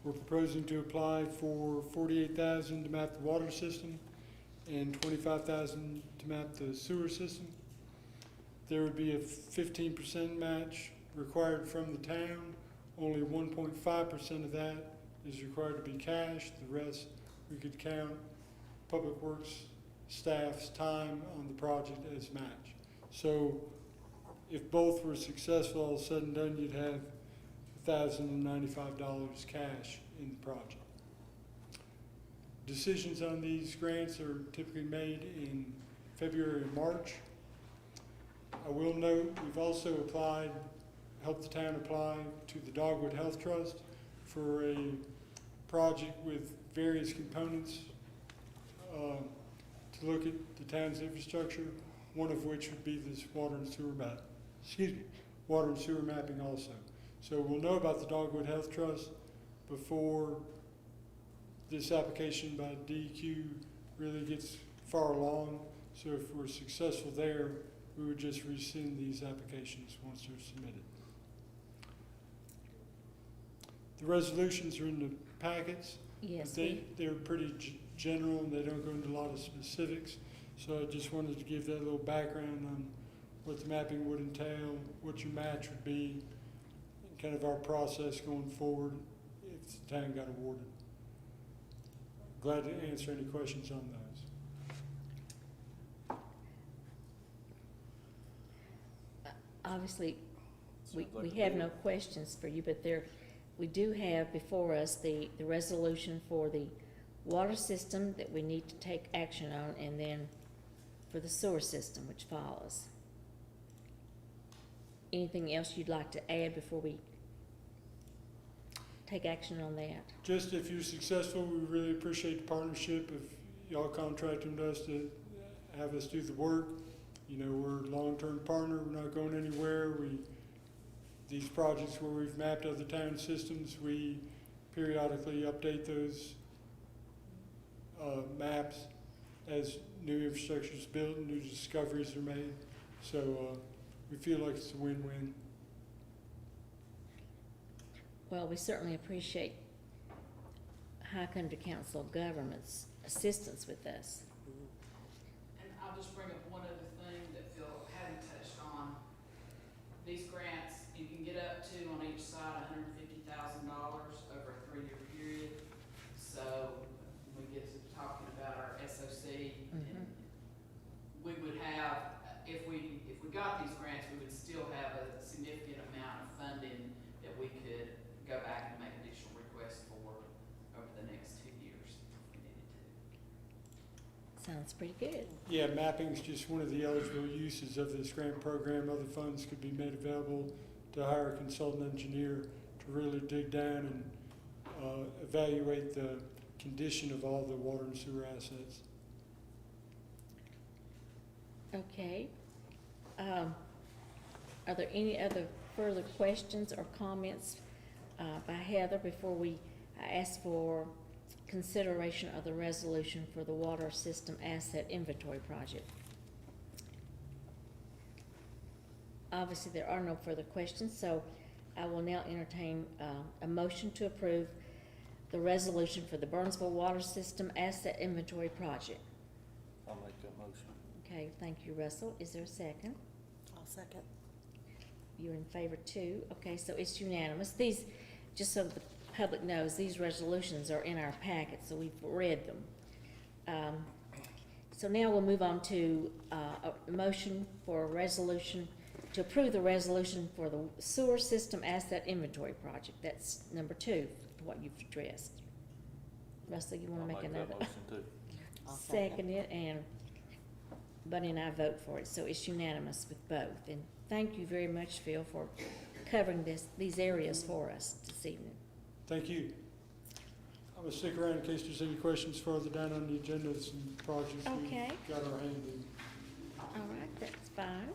We're proposing to apply for $48,000 to map the water system and $25,000 to map the sewer system. There would be a 15% match required from the town. Only 1.5% of that is required to be cash. The rest, we could count Public Works staff's time on the project as match. So if both were successful, all said and done, you'd have $1,095 cash in the project. Decisions on these grants are typically made in February and March. I will note, we've also helped the town apply to the Dogwood Health Trust for a project with various components to look at the town's infrastructure, one of which would be this water and sewer mapping also. So we'll know about the Dogwood Health Trust before this application by DEQ really gets far along. So if we're successful there, we would just rescind these applications once they're submitted. The resolutions are in the packets. Yes, They're pretty general and they don't go into a lot of specifics. So I just wanted to give that little background on what the mapping would entail, what your match would be, and kind of our process going forward if the town got awarded. Glad to answer any questions on those. obviously, we Sounds like a have deal. no questions for you, but we do have before us the resolution for the water system that we need to take action on, and then for the sewer system, which follows. Anything else you'd like to add before we take action on that? Just if you're successful, we really appreciate the partnership of y'all contracting us to have us do the work. You know, we're a long-term partner, we're not going anywhere. These projects where we've mapped other town systems, we periodically update those maps as new infrastructure is built and new discoveries are made. So we feel like it's a win-win. Well, we certainly appreciate High Country Council of Governments' assistance with us. And I'll just bring up one other thing that Phil hadn't touched on. These grants, you can get up to, on each side, $150,000 over a 3-year period. So when we get to talking about our SOC, and we would have, if we got these grants, we would still have a significant amount of funding that we could go back and make additional requests for over the next 2 years if we needed to. Sounds pretty good. Yeah, mapping's just one of the eligible uses of this grant program. Other funds could be made available to hire a consultant engineer to really dig down and evaluate the condition of all the water and sewer assets. Okay. Are there any other further questions or comments by Heather before I ask for consideration of the resolution for the water system asset inventory project? Obviously, there are no further questions, so I will now entertain a motion to approve the resolution for the Burnsville Water System Asset Inventory Project. I'll make that motion. Okay, thank you, Russell. Is there a second? I'll second. You're in favor too? Okay, so it's unanimous. These, just so the public knows, these resolutions are in our packet, so we've read them. So now we'll move on to a motion for a resolution, to approve the resolution for the sewer system asset inventory project. That's number 2, what you've addressed. Russell, you want to make another? I'll make that motion too. I'll Second it, and Buddy and I vote for it, so it's unanimous with both. And thank you very much, Phil, for covering these areas for us this evening. Thank you. I'm gonna stick around in case there's any questions further down on the agenda of some projects Okay. we've got our hand in. All right, that's fine.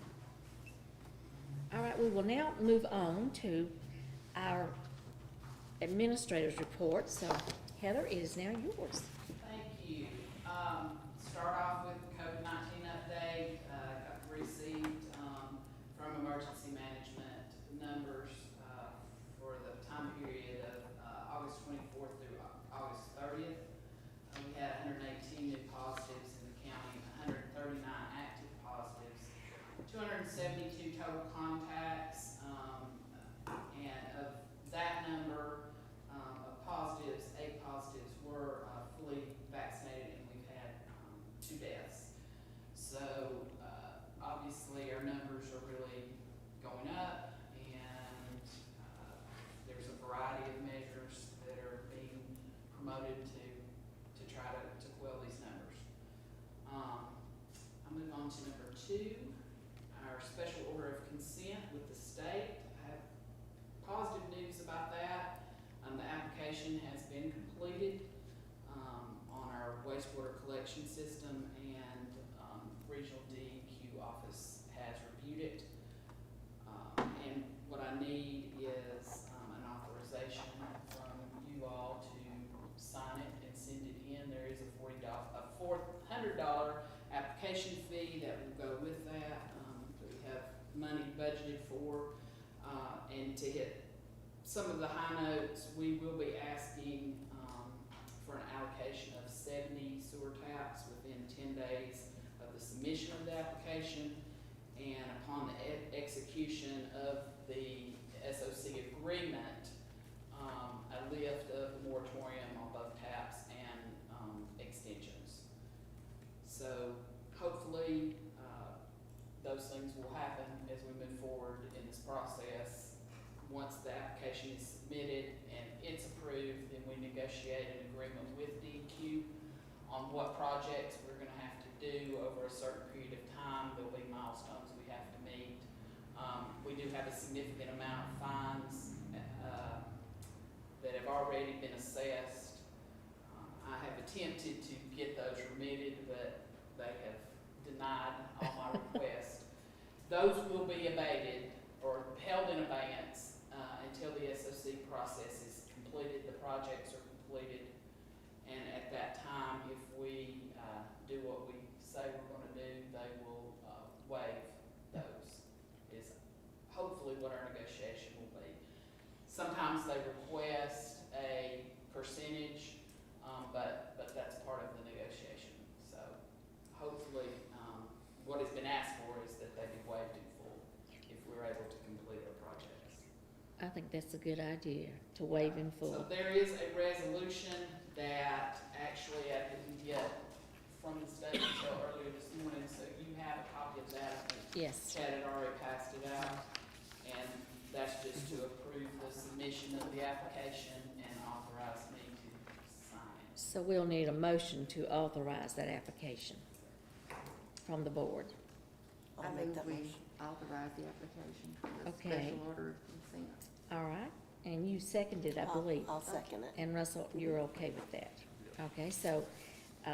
All right, we will now move on to our administrator's report. So Heather, it is now yours. Thank you. Start off with COVID-19 update. Got received from emergency management numbers wastewater collection system, and, Regional DEQ office has reviewed it. And what I need is, an authorization from you all to sign it and send it in. There is a $400 application fee that will go with that, that we have money budgeted for. And to hit some of the high notes, we will be asking, for an allocation of 70 sewer taps within 10 days of the submission of the application. And upon the execution of the SOC agreement, a lift of the moratorium on both taps and, extensions. So hopefully, those things will happen as we move forward in this process. Once the application is submitted and it's approved, then we negotiate an agreement with DEQ on what projects we're gonna have to do over a certain period of time. There'll be milestones we have to meet. We do have a significant amount of fines, that have already been assessed. I have attempted to get those remitted, but they have denied all my requests. Those will be abated or held in abeyance, until the SOC process is completed, the projects are completed. And at that time, if we, do what we say we're gonna do, they will, waive those, is hopefully what our negotiation will be. Sometimes they request a percentage, but that's part of the negotiation. So hopefully, what has been asked for is that they be waived in full if we're able to complete our projects. I think that's a good idea, to waive in So full. there is a resolution that actually I didn't get from the state until earlier this morning, so you have a copy of that. I think Yes, Chad had already passed it out, and that's just to approve the submission of the application and authorize me to sign it. so we'll need a motion to authorize that application from the board. I I'll make move that we motion. authorize the application for the Okay. special order of consent. All right, and you seconded, I I'll- believe. I'll second it. And Russell, you're okay with that? Okay, so,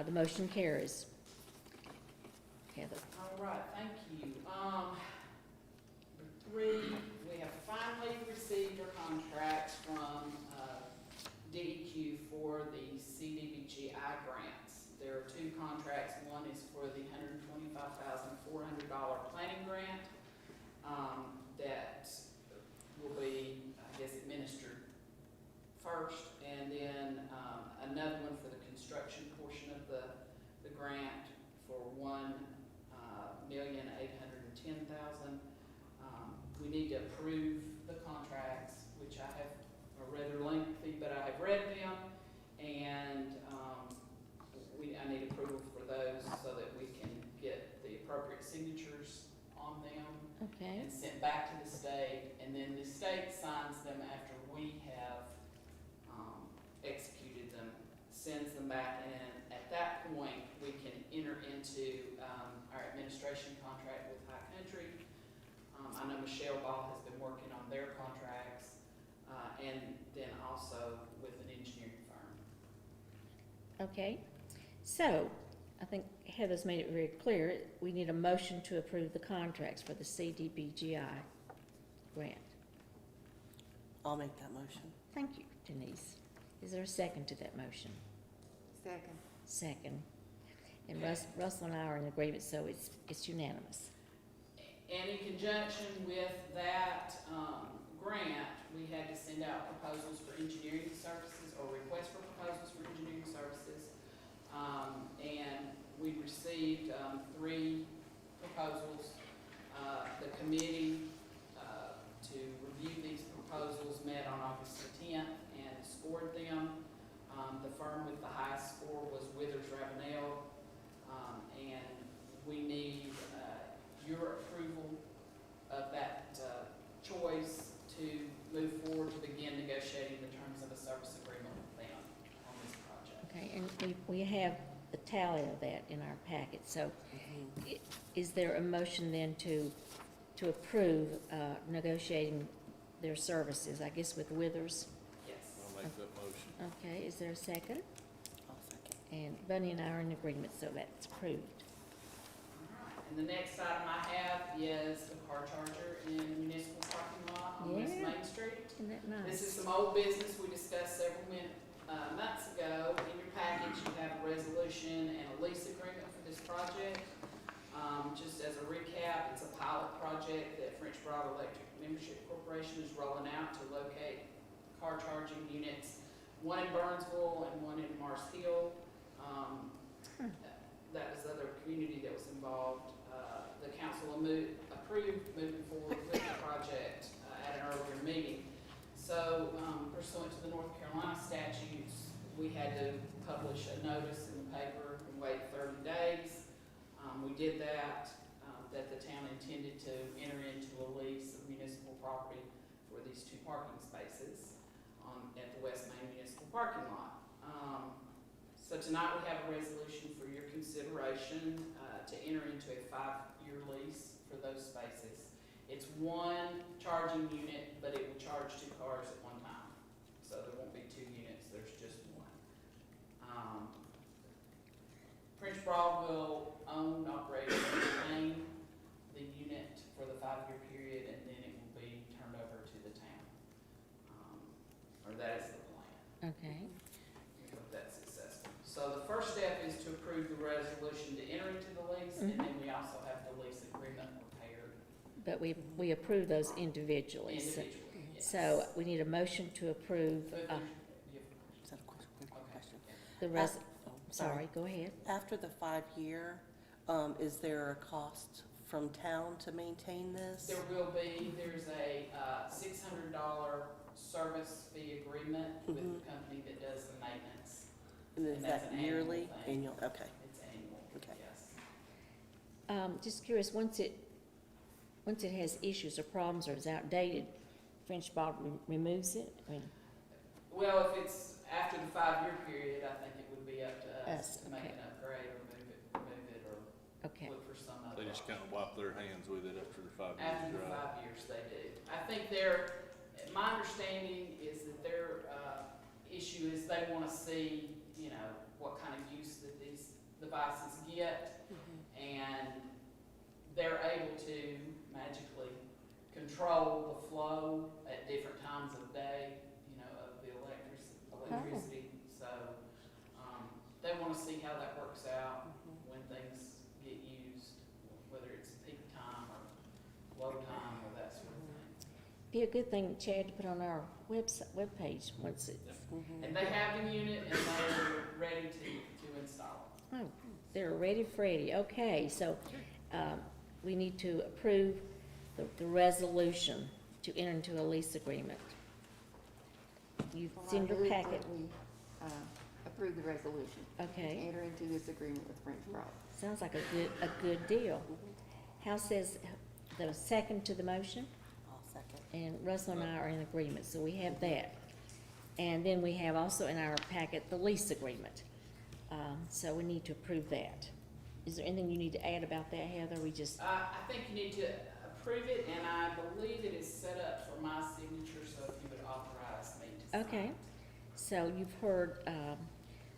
the motion carries. Heather, All right, thank you. Number 3, we have finally received our contracts from DEQ for the CDBGI grants. There are 2 contracts. One is for the $125,400 planning grant that will be, I guess, administered first, and then another one for the construction portion of the grant for $1,810,000. We need to approve the contracts, which I have, are rather lengthy, but I have read them, and I need approval for those so that we can get the appropriate signatures on them okay, and sent back to the state, and then the state signs them after we have executed them, sends them back, and at that point, we can enter into our administration contract with High Country. I know Michelle Ball has been working on their contracts, and then also with an engineering firm. okay. So, I think Heather's made it very clear, we need a motion to approve the contracts for the CDBGI grant. I'll make that motion. Thank you, Denise. Is there a second to that motion? Second. Second. And Russell and I are in agreement, so it's unanimous. And in conjunction with that grant, we had to send out proposals for engineering services, or requests for proposals for engineering services. And we received 3 proposals. The committee to review these proposals met on August the 10th and scored them. The firm with the highest score was Withers Ravenel, and we need your approval of that choice to move forward to begin negotiating the terms of a service agreement with them on this project. Okay, and we have the tally of that in our packet, so is there a motion then to approve negotiating their services, I guess with Withers? Yes. I'll make that motion. Okay, is there a second? I'll second. And Bunny and I are in agreement, so that's approved. Alright, and the next item I have is the car charger in municipal parking lot on West Yeah. Main Street. Isn't that This is nice? some old business we discussed several months ago. In your package, you have a resolution and a lease agreement for this project. Just as a recap, it's a pilot project that French Broad Electric Membership Corporation is rolling out to locate car charging units, one in Burnsville and one in Mars Hill. That was the other community that was involved. The council approved moving forward with the project at an earlier meeting. So pursuant to the North Carolina statutes, we had to publish a notice in the paper and wait 30 days. We did that the town intended to enter into a lease of municipal property for these 2 parking spaces at the West Main Municipal Parking Lot. So tonight we have a resolution for your consideration to enter into a 5-year lease for those spaces. It's 1 charging unit, but it will charge 2 cars at one time. So there won't be 2 units, there's just 1. French Broad will own, operate, and maintain the unit for the 5-year period, and then it will be turned over to the town. Or that is the plan. Okay, We hope that's successful. So the first step is to approve the resolution to enter into the lease, and then we also have the lease agreement prepared but we approve those individually. So- individually, yes. So we need a motion to approve, So if there's- Is that a question? Quick Okay. question. the rest, Oh, sorry, go ahead. After the 5-year, is there a cost from town to maintain this? There will be, there's a $600 service fee agreement with the company that does the maintenance. And is and that's that an annual yearly? thing. Annual, okay. It's annual, Okay. yes. Just curious, once it has issues or problems or is outdated, French Broad removes it? I mean, Well, if it's after the 5-year period, I think it would be up to us Us, to make okay. an upgrade or move it or okay, look for some other. They just kind of wipe their hands with it after the 5 After years, the right? 5 years, they do. I think my understanding is that their issue is they want to see, what kind of use that these devices get, and they're able to magically control the flow at different times of day, of the electricity. So they want to see how that works out when things get used, whether it's peak time or low time or that sort of thing. be a good thing, Chad, to put on our webpage once it's, And they have the unit and they're ready to install it. oh, they're ready, Freddy. Okay, so, we need to approve the resolution to enter into a lease agreement. You've Well, I seen your move that packet, We approve the resolution. okay? Enter into this agreement with French Broad. Sounds like a good deal. House says the second to the motion, I'll second. and Russell and I are in agreement, so we have that. And then we have also in our packet the lease agreement. So we need to approve that. Is there anything you need to add about that, Heather? We just, I think you need to approve it, and I believe it is set up for my signature, so if you would authorize me to sign. okay. So you've heard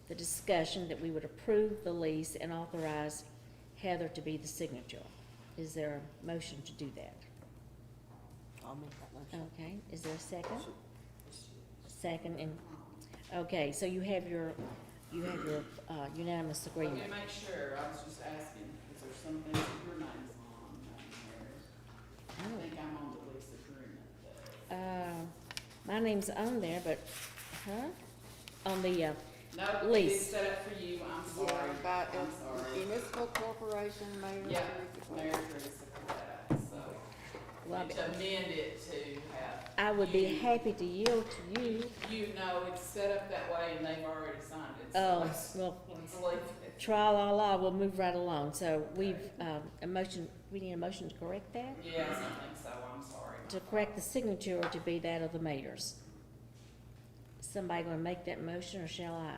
the discussion that we would approve the lease and authorize Heather to be the signature. Is there a motion to do that? I'll make that motion. Okay, is there a second? Second, and, okay, so you have your unanimous Let me agreement. make sure, I was just asking, is there some things that your name's on, I think I'm on the lease agreement, though. My name's on there, but, on the, No, it lease. is set up for you, I'm sorry, By I'm sorry. municipal corporation, mayor. Yeah, Teresa Mayor Quinn. Teresa put that out, so, well, and to amend it to have. I would be you- happy to yield to you. You know, it's set up that way and they've already signed it, so Oh, let's, well, let's leave it. tra la la, we'll move right along. So we've, we need a motion to correct that? Yes, I think so, I'm sorry. To correct the signature to be that of the mayor's. Somebody gonna make that motion, or shall I?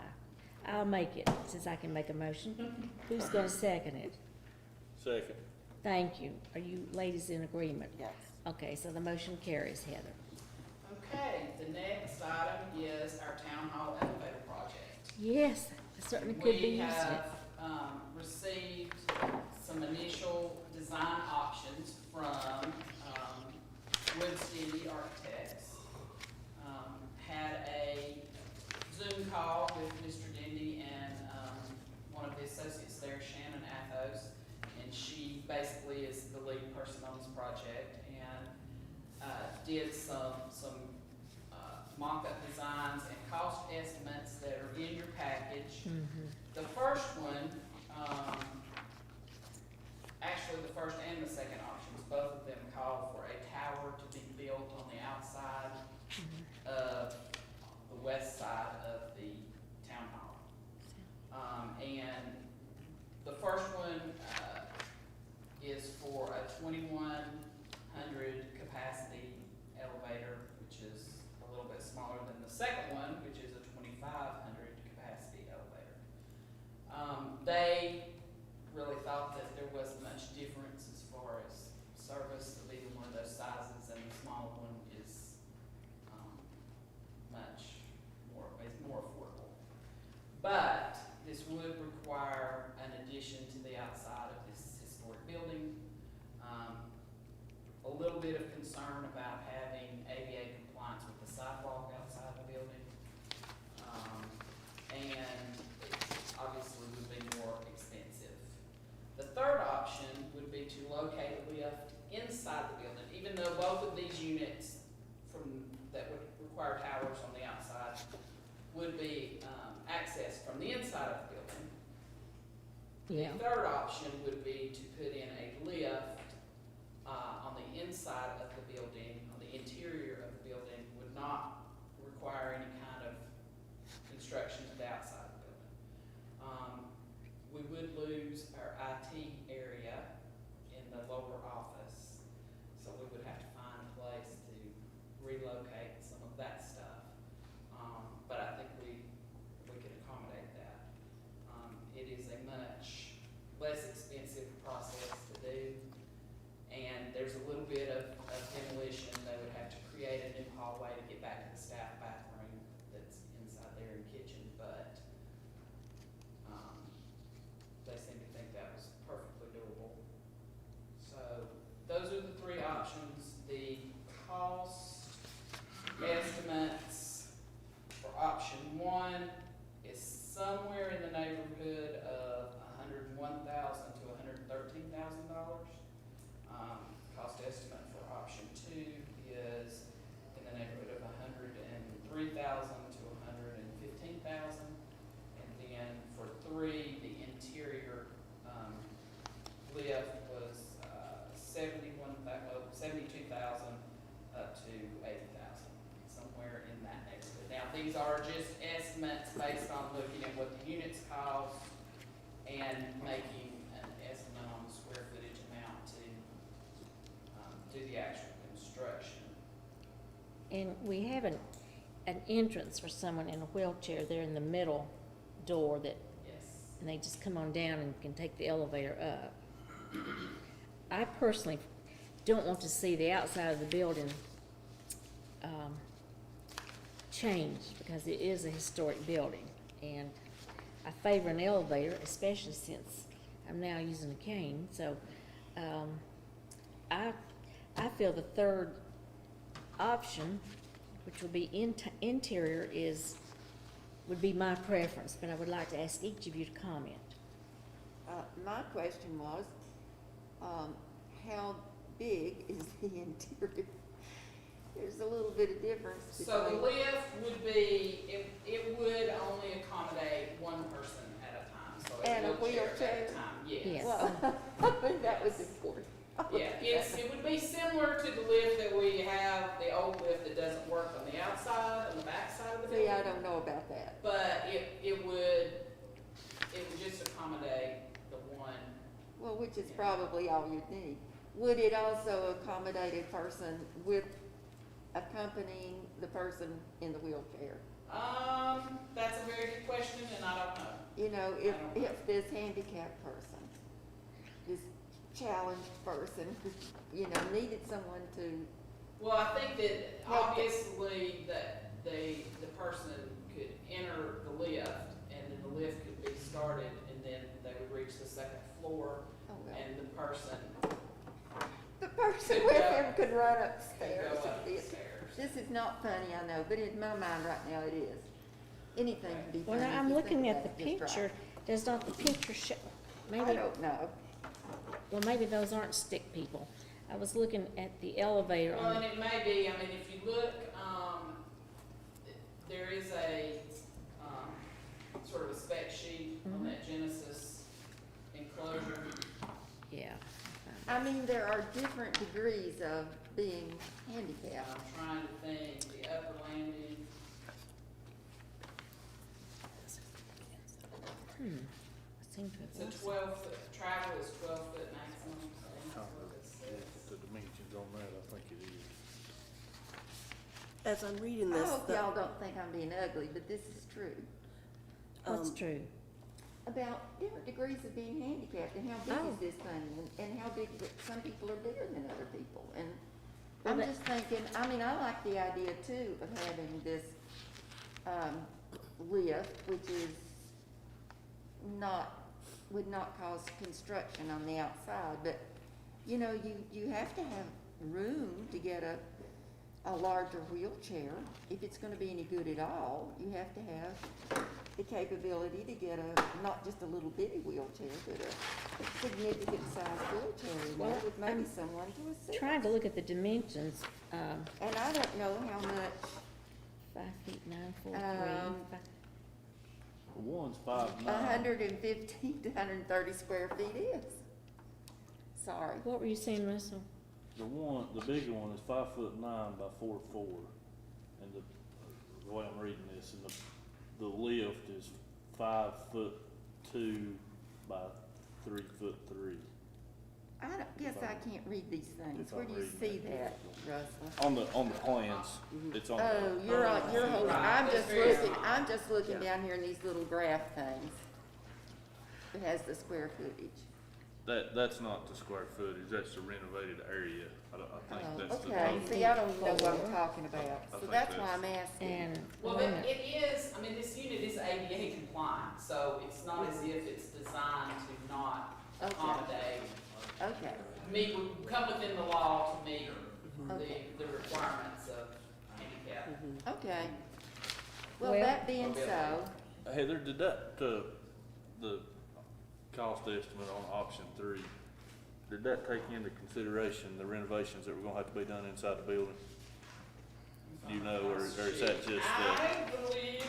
I'll make it, since I can make a motion. Who's gonna second it? Second. Thank you. Are you ladies in agreement? Yes. Okay, so the motion carries, Heather. Okay, the next item is our town hall elevator project. Yes, certainly could be We used in it. have, received some initial design options from, Wood City Architects. Had a Zoom call with Mr. Dindy and, one of the associates there, Shannon Athos, and she basically is the lead person on this project, and, did some mock-up designs and cost estimates that are in your package. The first one, actually the first and the second options, both of them call for a tower to be built on the outside of the west side of the town hall. And the first one, is for a 2,100 capacity elevator, which is a little bit smaller than the second one, which is a 2,500 capacity elevator. They really thought that there wasn't much difference as far as service of either one of those sizes, and the smaller one is, much more, it's more affordable. But this would require an addition to the outside of this historic building. A little bit of concern about having ADA compliance with the sidewalk outside the building. And it obviously would be more expensive. The third option would be to locate a lift inside the building, even though both of these units that would require towers on the outside would be, accessed from the inside of the building. Yeah, The third option would be to put in a lift, on the inside of the building, on the interior of the building, would not require any kind of construction to the outside of the building. We would lose our IT area in the lower office, so we would have to find a place to relocate some of that stuff. But I think we can accommodate that. It is a much less expensive process to do, and there's a little bit of demolition. They would have to create a new hallway to get back to the staff bathroom that's inside there in the kitchen, but, they seem to think that was perfectly doable. So, those are the three options. The cost estimates for option one is somewhere in the neighborhood of $101,000 to $113,000. Cost estimate for option two is in the neighborhood of $103,000 to $115,000. And then for three, the interior, lift was, $72,000 up to $80,000, somewhere in that neighborhood. Now, these are just estimates based on looking at what the units cost and making an estimate on the square footage amount to, do the actual construction. and we have an entrance for someone in a wheelchair there in the middle door that, Yes. and they just come on down and can take the elevator up. I personally don't want to see the outside of the building, changed, because it is a historic building, and I favor an elevator, especially since I'm now using a cane, so, I feel the third option, which will be interior, would be my preference, but I would like to ask each of you to comment. My question was, how big is the interior? There's a little bit of difference So the between. lift would be, it would only accommodate one person at a time, so And a a wheelchair at wheelchair? a time, yes. Yes. Well, I think that was important. Yeah, it would be similar to the lift that we have, the old lift that doesn't work on the outside, on the back side of the building. See, I don't know about that. But it would just accommodate the one. Well, which is probably all you need. Would it also accommodate a person with accompanying the person in the wheelchair? That's a very good question, and I don't know. You know, I don't know. if this handicapped person, this challenged person, you know, needed someone to, Well, I think that Help them. obviously that the person could enter the lift and then the lift could be started, and then they would reach the second floor, Oh, well. and the person The person Could with go- him could run could upstairs. go up the This- stairs. This is not funny, I know, but in my mind right now it is. Anything can be Well, funny. now, if I'm you looking think at the about it just picture, right. does not the picture show, I maybe, don't know. well, maybe those aren't stick people. I was looking at the elevator Well, on, and it may be, I mean, if you look, there is a, sort of a spec sheet on that Genesis enclosure. yeah. I mean, there are different degrees of being handicapped. I'm trying to think, the upper landing, I seem to have it's a lost it. 12-foot, travel is 12-foot maximum, I think that's what it says. The dimensions on that, I think it is. As I'm reading I this, hope the, y'all don't think I'm being ugly, but this is true. What's um, true? About different degrees of being handicapped and how big Oh. is this thing and how big, some people are bigger than other people. And Well, I'm that- just thinking, I mean, I like the idea too of having this, lift, which is would not cause construction on the outside, but, you know, you have to have room to get a larger wheelchair. If it's gonna be any good at all, you have to have the capability to get not just a little bitty wheelchair, but a significant sized wheelchair in there Well, with maybe I'm someone to assist. Trying to look at the dimensions, And I don't know how much, 5 feet 9, 4, 3. Um, One's 5'9". 115 to 130 square feet is. Sorry. What were you saying, Russell? The bigger one is 5'9" by 4'4", and the way I'm reading this, and the lift is 5'2" by 3'3". I don't, guess I can't read these things. If Where I'm do you reading see that that, Russell? On the plans, it's on. Oh, the- you're holding, I'm That's just very looking, small. I'm just looking Yeah. down here in these little graph things. It has the square footage. That's not the square footage, that's the renovated area. I think Oh, that's the. okay, total. see, I don't know what I'm talking about, I so think that's why that's- I'm asking. And, Well, wait a it minute. it is, I mean, this unit is ADA compliant, so it's not as if it's designed to not Okay. accommodate, Okay, come within the law to meet Okay. the requirements of handicap. okay. Well, Well- that being so, Heather, did that, the cost estimate on option 3, did that take into consideration the renovations that were gonna have to be done inside the building? You know, or is that just, I believe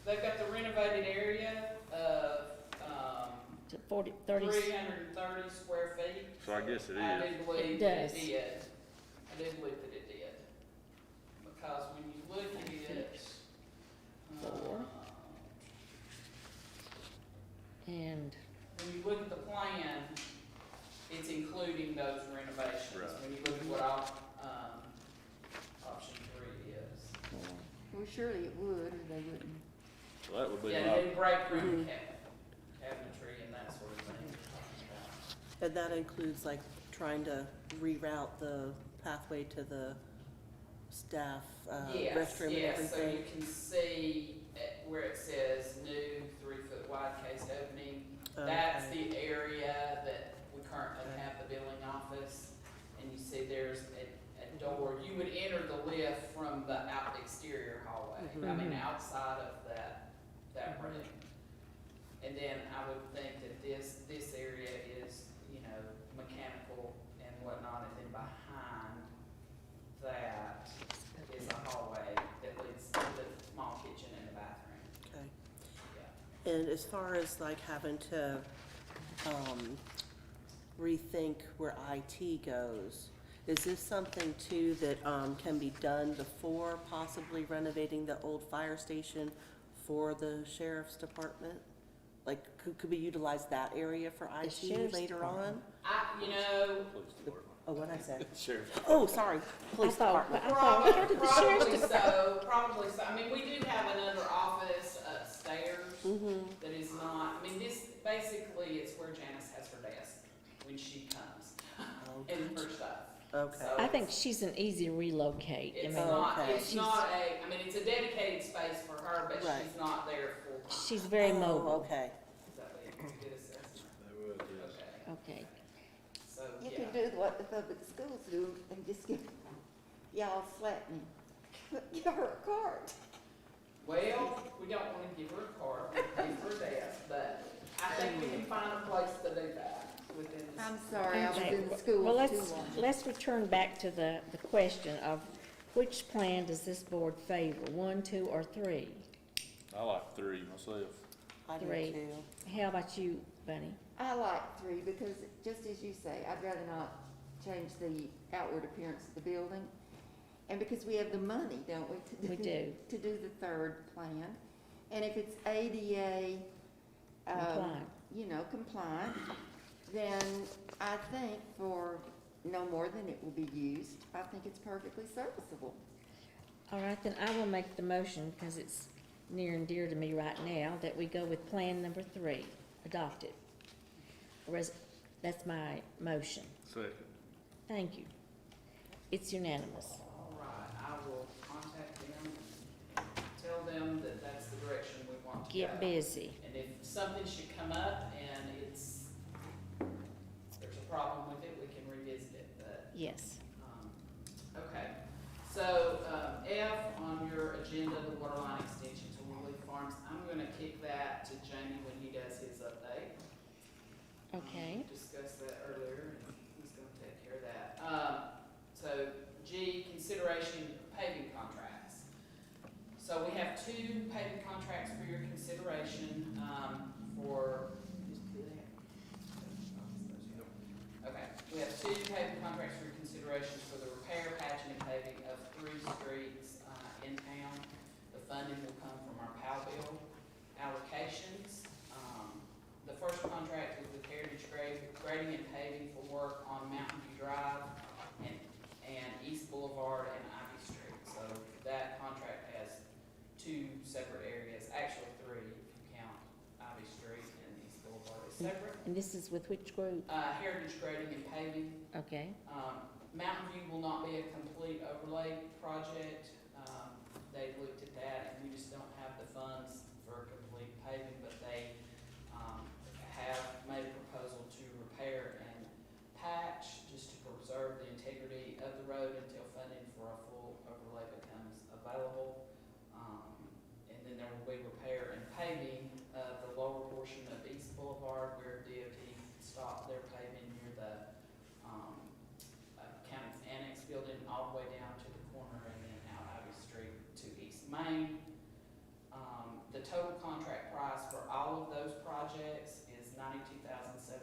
they've got the renovated area of, To 40, 30, 330 square feet. so I guess it I is. do believe It that does. it did. I do believe that it did. Because when you look at it, Four. and, when you look at the plan, it's including those renovations. Right. When you look at what option 3 is. well, surely it would, or they wouldn't. So that would be Yeah, my, and break room cabinetry and that sort of thing you're talking about. and that includes like trying to reroute the pathway to the staff Yes, restroom and yes, so everything. you can see where it says new 3-foot wide cased opening. That's Okay. the area that we currently have the billing office. And you see there's a door, you would enter the lift from the exterior hallway. I mean, outside of that room. And then I would think that this area is, you know, mechanical and whatnot, and then behind that is a hallway that leads to the small kitchen and the bathroom, Okay. yeah. And as far as like having to, rethink where IT goes, is this something too that, can be done before possibly renovating the old fire station for the sheriff's department? Like, could we utilize that area for IT sheriff's later on? You know, police department. Oh, what'd I say? Sheriff. Oh, sorry, I police thought, department. I thought, where did the sheriff's probably department? probably so. I mean, we do have another office upstairs Mm-hmm, that is not, I mean, this, basically, it's where Janice has her desk when she comes oh, and her stuff. Okay. So I think she's an easy relocate. I It's mean, not, okay. it's not a, I mean, it's a dedicated space for her, but Right. she's not there full time. she's very Oh, mobile. okay. Is that what you did assessment? They would, yes. Okay, Okay, so, You yeah. can do what the public schools do and just give y'all Slatton, give her a card. Well, we don't wanna give her a card, we give her a desk, but I think we can find a place to do that within the. I'm sorry, I was Okay, in the well, schools too let's, long. let's return back to the question of which plan does this board favor, 1, 2, or 3? I like 3 myself. I do Three. too. How about you, Bunny? I like 3 because, just as you say, I'd rather not change the outward appearance of the building. And because we have the money, don't we, We do. to do the third plan. And if it's ADA, Compliant. you know, compliant, then I think for no more than it will be used, I think it's perfectly serviceable. All right, then I will make the motion, because it's near and dear to me right now, that we go with plan number 3, adopted. That's my motion. Second. Thank you. It's unanimous. All right, I will contact them and tell them that that's the direction we want to go. Get busy. And if something should come up and there's a problem with it, we can revisit it, but, Yes. okay. So, F on your agenda, the water line extension to Woolly Farms, I'm gonna kick that to Jamie when he does his update. Okay. We discussed that earlier, and he's gonna take care of that. So G, consideration paving contracts. So we have 2 paving contracts for your consideration, okay, we have 2 paving contracts for your consideration for the repair, patching, and paving of 3 streets, in town. The funding will come from our POW bill allocations. The first contract is with Heritage Grading and Paving for work on Mountain View Drive and East Boulevard and Ivy Street. So that contract has 2 separate areas, actually 3 if you count Ivy Street and East Boulevard is separate. And this is with which group? Heritage Grading and Paving. Okay. Mountain View will not be a complete overlay project. They looked at that and we just don't have the funds for complete paving, but they have made a proposal to repair and patch just to preserve the integrity of the road until funding for a full overlay becomes available. And then there will be repair and paving of the lower portion of East Boulevard where DOT stopped their paving near the county's annex building all the way down to the corner and then out Ivy Street to East Main. The total contract price for all of those projects is $92,730.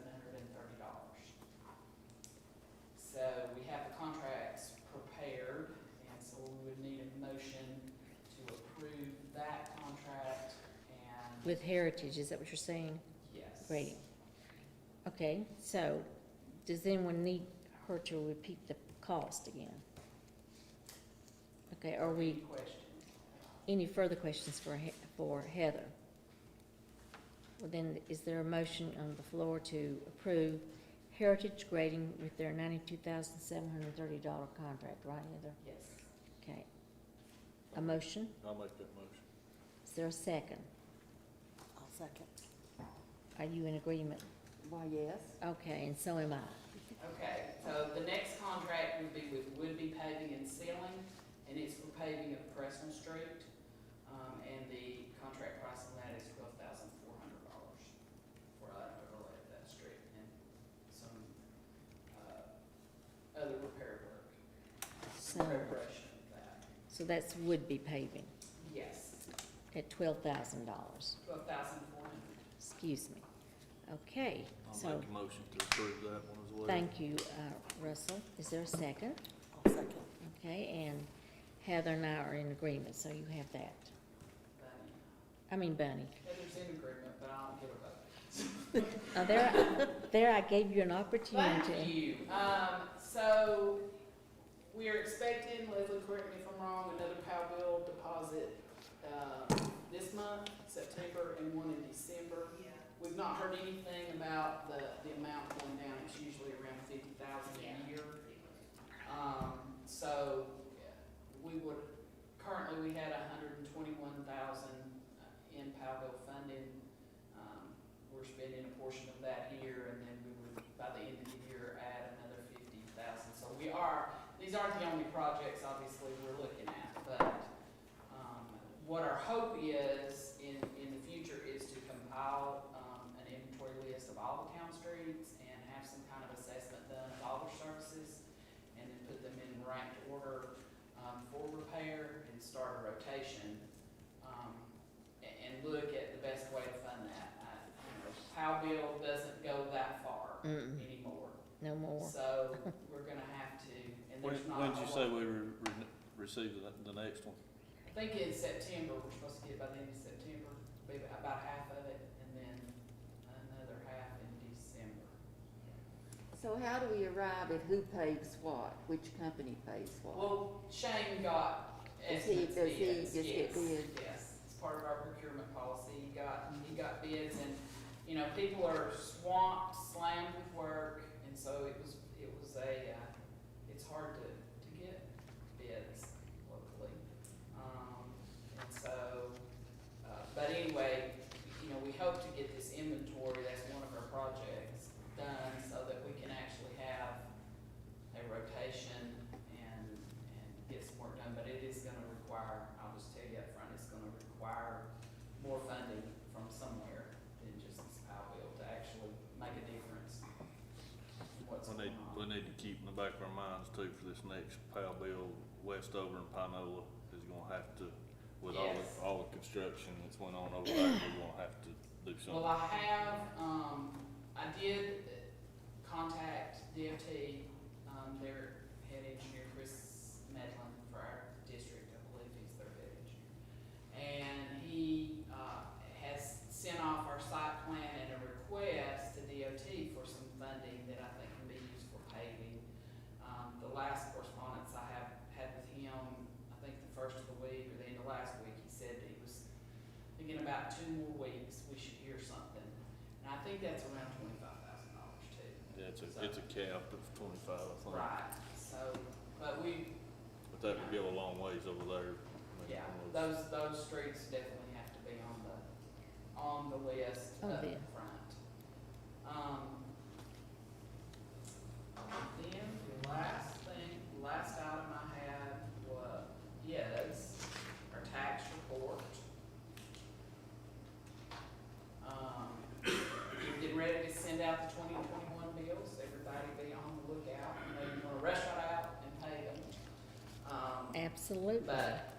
So we have the contracts prepared, and so we would need a motion to approve that contract and. With Heritage, is that what you're saying? Yes. Great. Okay, so does anyone need her to repeat the cost again? Okay, are Any we, questions? any further questions for Heather? Well then, is there a motion on the floor to approve Heritage Grading with their $92,730 contract, right, Heather? Yes. Okay. A motion? I'll make that motion. Is there a second? I'll second. Are you in agreement? Why, yes. Okay, and so am I. Okay, so the next contract would be with Woodby Paving and Sealing, and it's for paving of Preston Street. And the contract price on that is $12,400 for an overlay of that street and some, other repair work. So, Preparation of that. so that's would-be paving Yes, at $12,000. $12,400. Excuse me. Okay, I'll so, make a motion to approve that one as well. thank you, Russell. Is there a second? I'll second. Okay, and Heather and I are in agreement, so you have that. Bunny. Heather's in agreement, but I don't give a vote. There I gave you an opportunity. Thank you. So we are expecting, Leslie, correct me if I'm wrong, another POW bill deposit, this month, September, and one in December. We've not heard anything about the amount going down. It's usually around $50,000 a year. So we would, currently we had $121,000 in Powellville funding. We're spending a portion of that here, and then we would, by the end of the year, add another 50,000. So these aren't the only projects, obviously, we're looking at, but, what our hope is in the future is to compile, an inventory list of all the town streets and have some kind of assessment done of all their services, and then put them in ranked order, for repair and start a rotation, and look at the best way to fund that. Powellville doesn't go that far anymore. No more. So we're gonna have to, and there's not. When did you a say lot- we received the next one? I think in September, we're supposed to get it by the end of September, maybe about half of it, and then another half in December. So how do we arrive at who pays what, which company pays what? Well, Shane got Does he- estimates, does he bids, just get yes, bids? yes. It's part of our procurement policy. He got bids, and, you know, people are swamped, slammed with work, and so it was it's hard to get bids locally. And so, but anyway, you know, we hope to get this inventory, that's one of our projects, done so that we can actually have a rotation and get some work done, but it is gonna require, I'll just tell you up front, it's gonna require more funding from somewhere than just this Powellville to actually make a difference in what's going on. We need to keep in the back of our minds too, for this next Powellville, Westover and Pinola is gonna have to, with Yes. all the construction that's went on over there, we're gonna have to do something. Well, I did contact DOT, their head engineer, Chris Medlin, for our district, I believe he's their head engineer. And he, has sent off our site plan and a request to DOT for some funding that I think can be used for paving. The last correspondence I have had with him, I think the first of the week or the end of last week, he said that he was thinking about 2 more weeks, we should hear something. And I think that's around $25,000 too. Yeah, it's a cap of 25, I think. Right, so, but But that would go a long ways over there. I mean, yeah, almost. those streets definitely have to be on the list Oh, up yeah. front. Then the last item I had is our tax report. We're getting ready to send out the 2021 bills, everybody be on the lookout, and they want to rush right out and pay them. Absolutely. But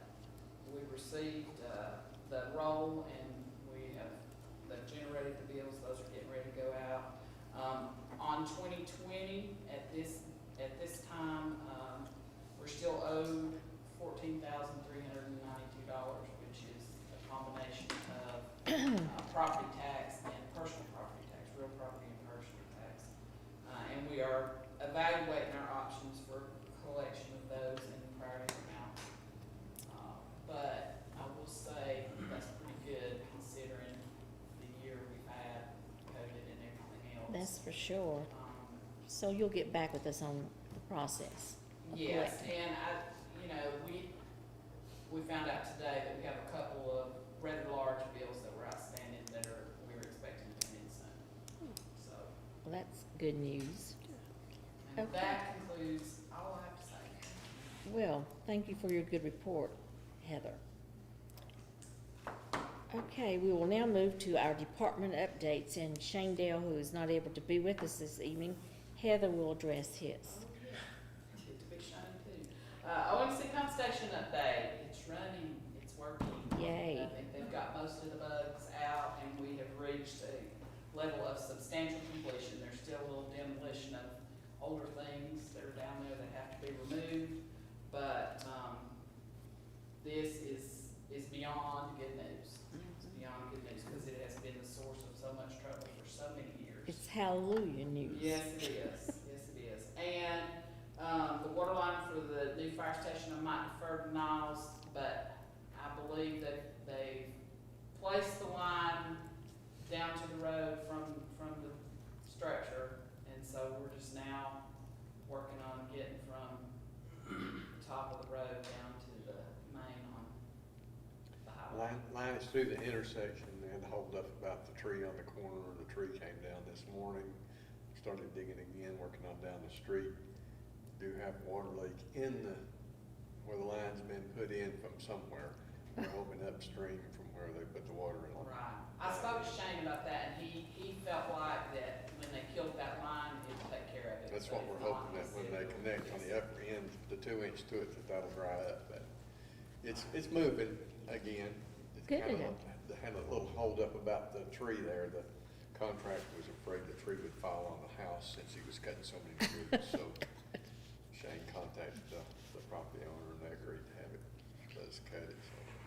we received, the roll, and they've generated the bills, those are getting ready to go out. On 2020, at this time, we're still owed $14,392, which is a combination of property tax and personal property tax, real property and personal tax. And we are evaluating our options for collection of those in priority amounts. But I will say that's pretty good considering the year we've had, COVID and everything else. That's for sure. So you'll get back with us on the process of Yes, collecting. and we found out today that we have a couple of rather large bills that were outstanding that we were expecting to come in soon. So, Well, that's good news. and Okay. that concludes all I have to say. Well, thank you for your good report, Heather. Okay, we will now move to our department updates, and Shane Dale, who is not able to be with us this evening, Heather will address his. Get to be shiny too. OMC pump station update, it's running, it's working. Yay. I think they've got most of the bugs out, and we have reached a level of substantial completion. There's still a little demolition of older things that are down there that have to be removed, but, this is beyond good news. It's beyond good news, because it has been the source of so much trouble for so many years. It's hallelujah news. Yes, it is. Yes, it is. And, the water line for the new fire station, I might defer to Niles, but I believe that they've placed the line down to the road from the structure. And so we're just now working on getting from lines through the intersection, they had to hold up about the tree on the corner. The tree came down this morning. Started digging again, working on down the street. Do have water leak in where the line's been put in from somewhere. We're hoping upstream from where they put the water in. Right. I spoke to Shane about that, and he felt like that when they killed that line, it would take care of it. That's but what we're it's not. hoping, that when they connect on the upper end, the 2-inch to it, that'll dry up. But it's moving again. It's Good. They had a little holdup about the tree there. The contractor was afraid the tree would fall on the house since he was cutting so many trees. So Shane contacted the property owner and they agreed to have it, let us cut it.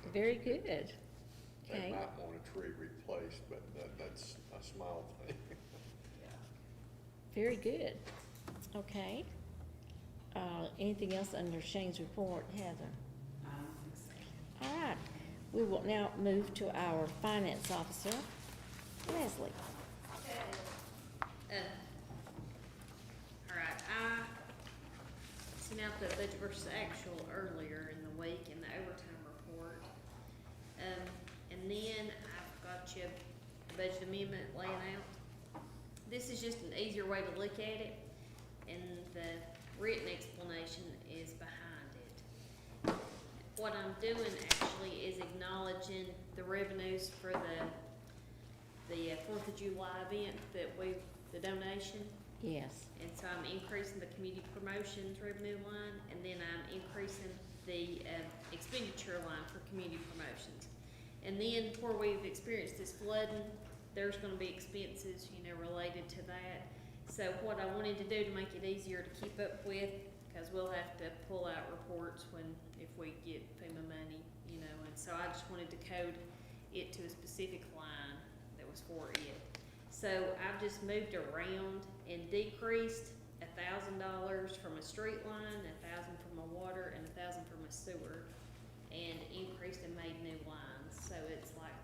So Very good. they Okay. might want a tree replaced, but that's a small thing. Very good. Okay. Anything else under Shane's report, Heather? I don't think so. All right. We will now move to our finance officer, Leslie. All right, I sent out the budget versus actual earlier in the week in the overtime report. And then I've got you the budget amendment laying out. This is just an easier way to look at it, and the written explanation is behind it. What I'm doing actually is acknowledging the revenues for the 4th of July event the donation. Yes. And so I'm increasing the community promotions revenue line, and then I'm increasing the expenditure line for community promotions. And then where we've experienced this flooding, there's gonna be expenses, related to that. So what I wanted to do to make it easier to keep up with, because we'll have to pull out reports if we get FEMA money, and so I just wanted to code it to a specific line that was for it. So I've just moved around and decreased $1,000 from a street line, 1,000 from a water, and 1,000 from a sewer, and increased and made new lines. So it's like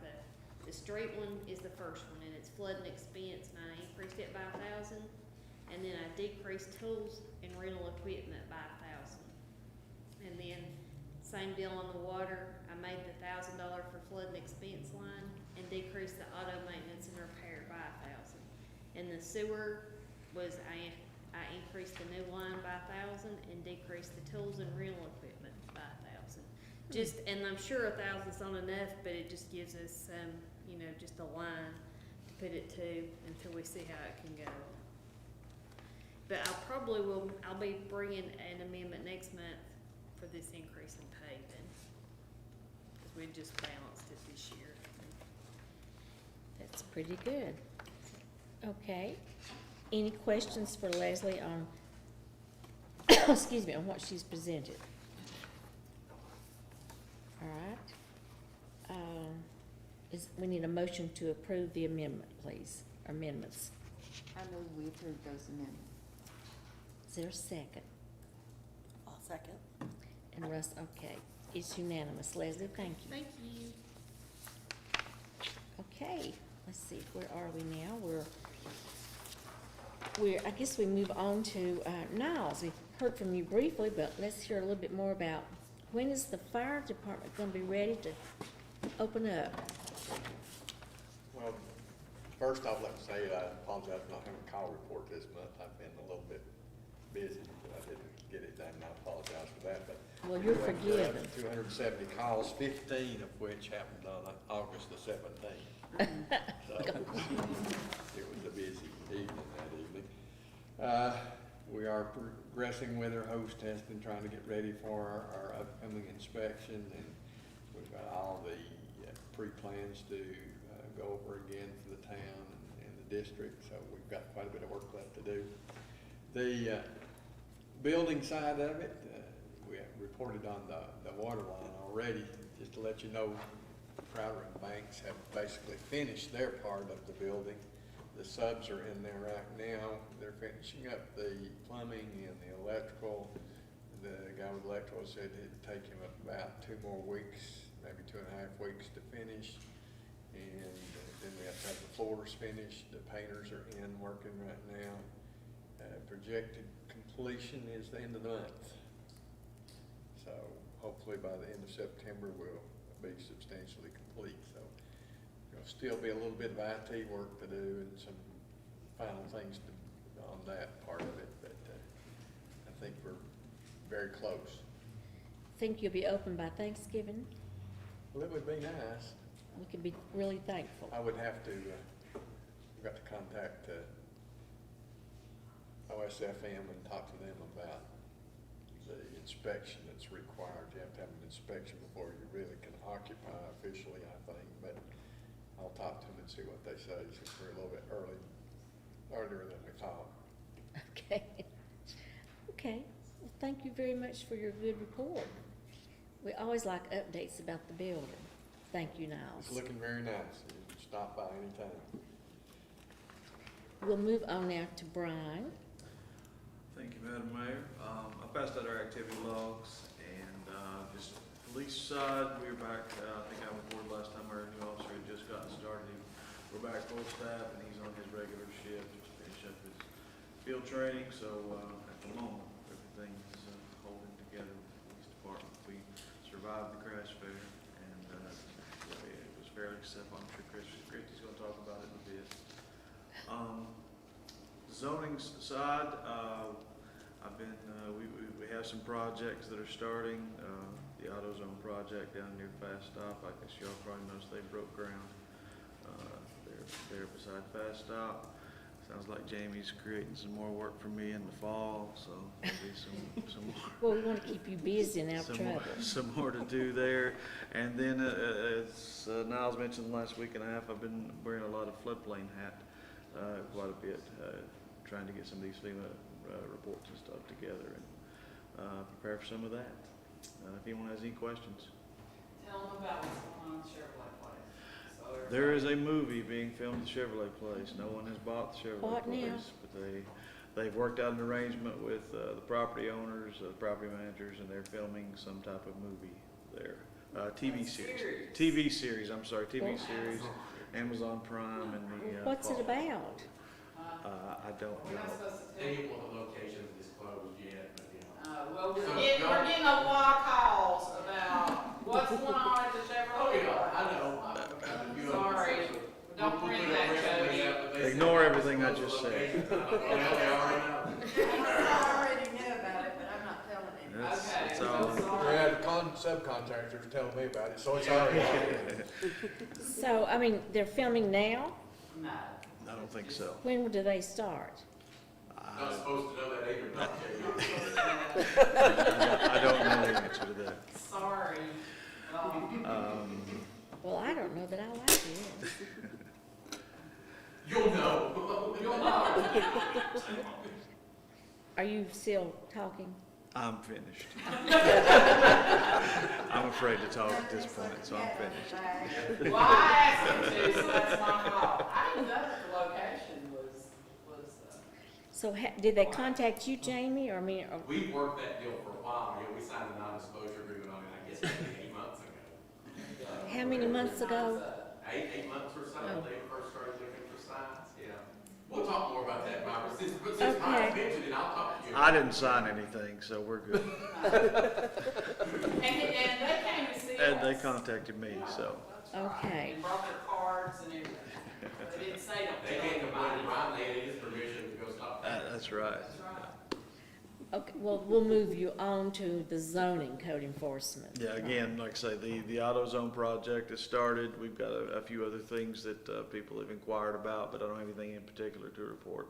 the street one is the first one, and it's flooding expense, and I increased it by 1,000, and then I decreased tools and rental equipment by 1,000. And then same deal on the water, I made the $1,000 for flooding expense line and decreased the auto maintenance and repair by 1,000. And the sewer was, I increased the new line by 1,000 and decreased the tools and rental equipment by 1,000. And I'm sure 1,000's not enough, but it just gives us, just a line to put it to until we see how it can go. But I'll be bringing an amendment next month for this increase in paving, because we just balanced it this year. That's pretty good. Okay. Any questions for Leslie on, excuse me, on what she's presented? All right. We need a motion to approve the amendment, please, amendments. I move we approve those amendments. Is there a second? I'll second. And Russ, okay. It's unanimous. Leslie, thank you. Thank you. Okay, let's see, where are we now? I guess we move on to, Niles. We heard from you briefly, but let's hear a little bit more about when is the fire department gonna be ready to open up? Well, first I'd like to say I apologize for not having a call report this month. I've been a little bit busy, but I didn't get it done, and I apologize for that, but. Well, you're forgiven. 270 calls, 15 of which happened on August the 17th. So, it was a busy evening that evening. We are progressing with our hose testing, trying to get ready for our upcoming inspection, and we've got all the pre-plans to go over again for the town and the district, so we've got quite a bit of work left to do. The building side of it, we have reported on the water line already. Just to let you know, Crowder and Banks have basically finished their part of the building. The subs are in there right now. They're finishing up the plumbing and the electrical. The guy with electrical said it'd take him about 2 more weeks, maybe 2.5 weeks to finish. And then we have to have the floors finished. The painters are in working right now. Projected completion is the end of the month. So hopefully by the end of September, we'll be substantially complete, so there'll still be a little bit of IT work to do and some final things on that part of it, but I think we're very close. Think you'll be open by Thanksgiving? Well, it would be nice. We could be really thankful. I would have to, we've got to contact OSFM and talk to them about the inspection that's required. You have to have an inspection before you really can occupy officially, I think, but I'll talk to them and see what they say, since we're a little bit earlier than we thought. Okay. Okay. Well, thank you very much for your good report. We always like updates about the building. Thank you, Niles. It's looking very nice. You can stop by anytime. We'll move on now to Brian. Thank you, Madam Mayor. I passed out our activity logs, and just police side, we're back, I think I reported last time our new officer had just gotten started. We're back full staff, and he's on his regular shift, just finish up his field training, so at the moment, everything is holding together with the police department. We survived the crash fair, and it was fairly successful. I'm sure Christie's gonna talk about it in a bit. Zoning side, I've been, we have some projects that are starting. The AutoZone project down near Fast Stop, I guess y'all probably noticed they broke ground. They're beside Fast Stop. Sounds like Jamie's creating some more work for me in the fall, so there'll be some more. Well, we want to keep you busy and out of trouble. Some more to do there. And then, as Niles mentioned last week and a half, I've been wearing a lot of floodplain hat quite a bit, trying to get some of these FEMA reports and stuff together and prepare for some of that. If anyone has any questions. Tell them about what's going on in Chevrolet Place. So There is a movie being filmed at the Chevrolet Place. No one has bought the Chevrolet What now? Place, but they've worked out an arrangement with the property owners, the property managers, and they're filming some type of movie there. TV series. TV series, I'm sorry, TV series, Amazon Prime and the. What's it fall. about? I don't We're not know. supposed to They tell you. get one of the locations disclosed yet, but Well, So, we're getting a lot of calls about what's going on at the Oh, Chevrolet. yeah, I know. Sorry, don't bring that, Jody. Ignore everything I just said. They already know. I already know about it, but I'm not telling him. Okay, It's so all. sorry. Yeah, the subcontractors telling me about it, so it's already. So, I mean, they're filming now? No. I don't think so. When do they start? Not supposed to know that either, not I don't know the answer to that. Sorry. Well, I don't know that I like it. You'll know. You'll know. Are you still talking? I'm finished. I'm afraid to talk at this point, so I'm finished. Well, I asked him to, so that's my fault. I didn't know that the location was, So did they contact you, Jamie, or me? Or, We worked that deal for a while, we signed a non-disclosure agreement on it, I guess, maybe 8 months ago. how many months ago? 8 months or so, Oh. they first started looking for signs, yeah. We'll talk more about that, Barbara, since Okay. Mike mentioned it, I'll talk to you. I didn't sign anything, so we're good. and they came to see us. And they contacted me, so. Okay. And brought their cards and everything. They didn't say don't They tell can't complain, anybody. Ryan, they had his permission to go stop. That's right. That's right. Okay, well, we'll move you on to the zoning code enforcement. Yeah, again, like I say, the AutoZone project has started. We've got a few other things that people have inquired about, but I don't have anything in particular to report.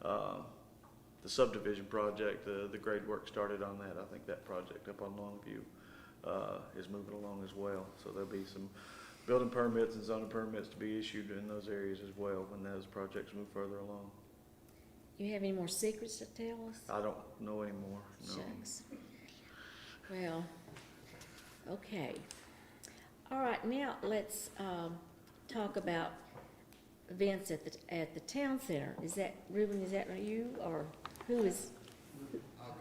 The subdivision project, the grade work started on that. I think that project up on Longview is moving along as well. So there'll be some building permits and zoning permits to be issued in those areas as well when those projects move further along. You have any more secrets to tell us? I don't know anymore, no. Shucks. Well, okay. All right, now let's talk about events at the town center. Is that, Reuben, is that you, or who is?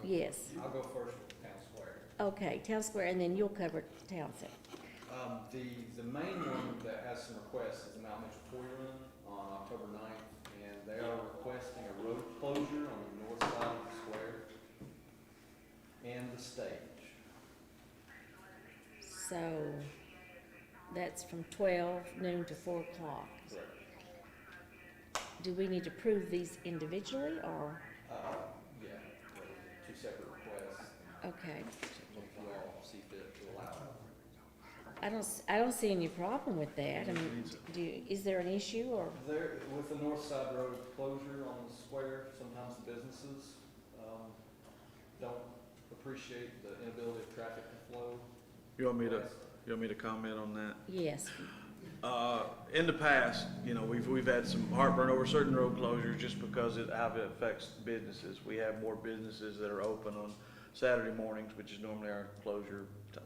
Yes. I'll go first with Town Square. Okay, town square, and then you'll cover town center. The main one that has some requests is the Mount Mitchell Toy Run on October 9th, and they are requesting a road closure on the north side of the square and the stage. So, That's from 12 noon to 4 o'clock. Do we need to approve these individually, or, Yeah, two separate requests, okay? if you all see fit to allow it. I don't see any problem with that. I mean, is there an issue, or? There, with the north side road closure on the square, sometimes the businesses, don't appreciate the inability of traffic to flow. You want me to comment on that? Yes. In the past, you know, we've had some heartburn over certain road closures just because how it affects businesses. We have more businesses that are open on Saturday mornings, which is normally our closure time.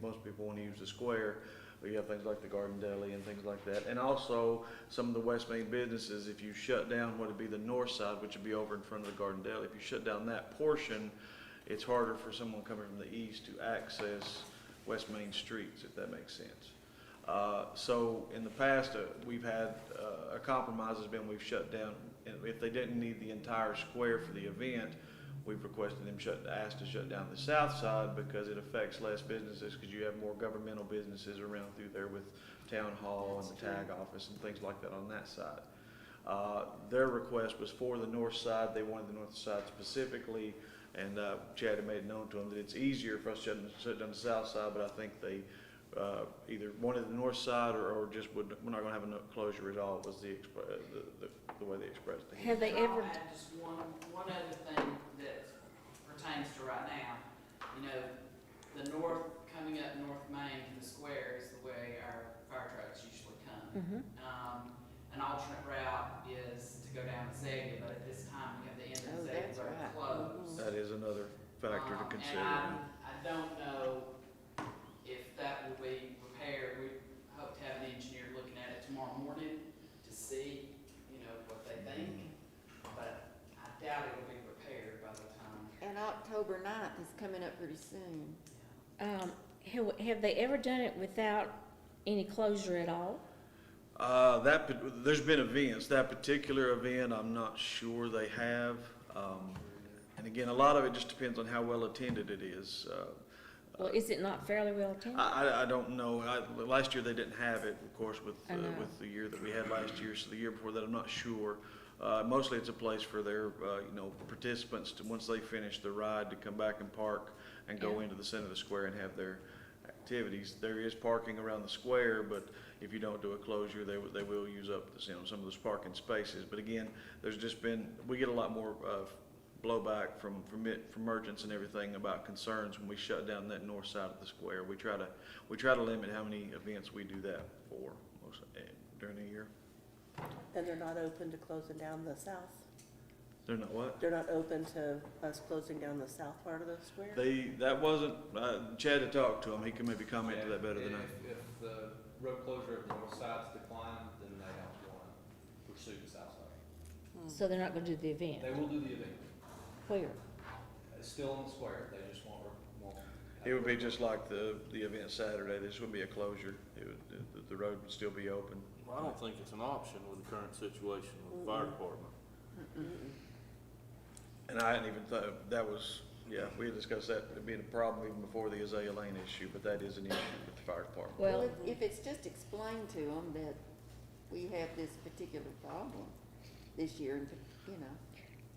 Most people want to use the square. We have things like the Garden Deli and things like that. And also, some of the West Main businesses, if you shut down what would be the north side, which would be over in front of the Garden Deli, if you shut down that portion, it's harder for someone coming from the east to access West Main streets, if that makes sense. So in the past, we've had, a compromise has been we've shut down, and if they didn't need the entire square for the event, we've requested them asked to shut down the south side because it affects less businesses, because you have more governmental businesses around through there with town hall and the tag office and things like that on that side. Their request was for the north side. They wanted the north side specifically, and Chad had made it known to them that it's easier for us to shut down the south side, but I think they either wanted the north side or just we're not going to have a closure at all, was the way they expressed it. Have they ever? I'll add just one other thing that pertains to right now. You know, the coming up North Main to the square is the way our fire trucks usually come. Mhm. An alternate route is to go down Azalea, but at this time, we have the end of Oh, Azalea that's Road right. closed. That is another factor to consider. And I don't know if that will be repaired. We hope to have an engineer looking at it tomorrow morning to see, you know, what they think. But I doubt it will be repaired by the time. And October 9th is coming up pretty soon. Have they ever done it without any closure at all? There's been events. That particular event, I'm not sure they have. And again, a lot of it just depends on how well attended it is. Well, is it not fairly well attended? I don't know. Last year they didn't have it, of course, with I know. with the year that we had last year. So the year before that, I'm not sure. Mostly it's a place for their participants to, once they finish the ride, to come back and park and go Yeah. into the center of the square and have their activities. There is parking around the square, but if you don't do a closure, they will use up some of those parking spaces. But again, there's just been, we get a lot more blowback from merchants and everything about concerns when we shut down that north side of the square. We try to limit how many events we do that for during the year. And they're not open to closing down the south? They're not what? They're not open to us closing down the south part of the square? That wasn't, Chad had talked to him. He can maybe comment to that better than I. If the road closure of the north side's declined, then they don't want to pursue the south side. So they're not gonna do the event? They will do the event. Where? It's still in the square, they just won't. It would be just like the event Saturday. This would be a closure. The road would still be open. Well, I don't think it's an option with the current situation with the fire department. And I hadn't even thought, that was, we had discussed that being a problem even before the Azalea Lane issue, but that is an issue with the fire department. Well, Well, if it's just explained to them that we have this particular problem this year, you know.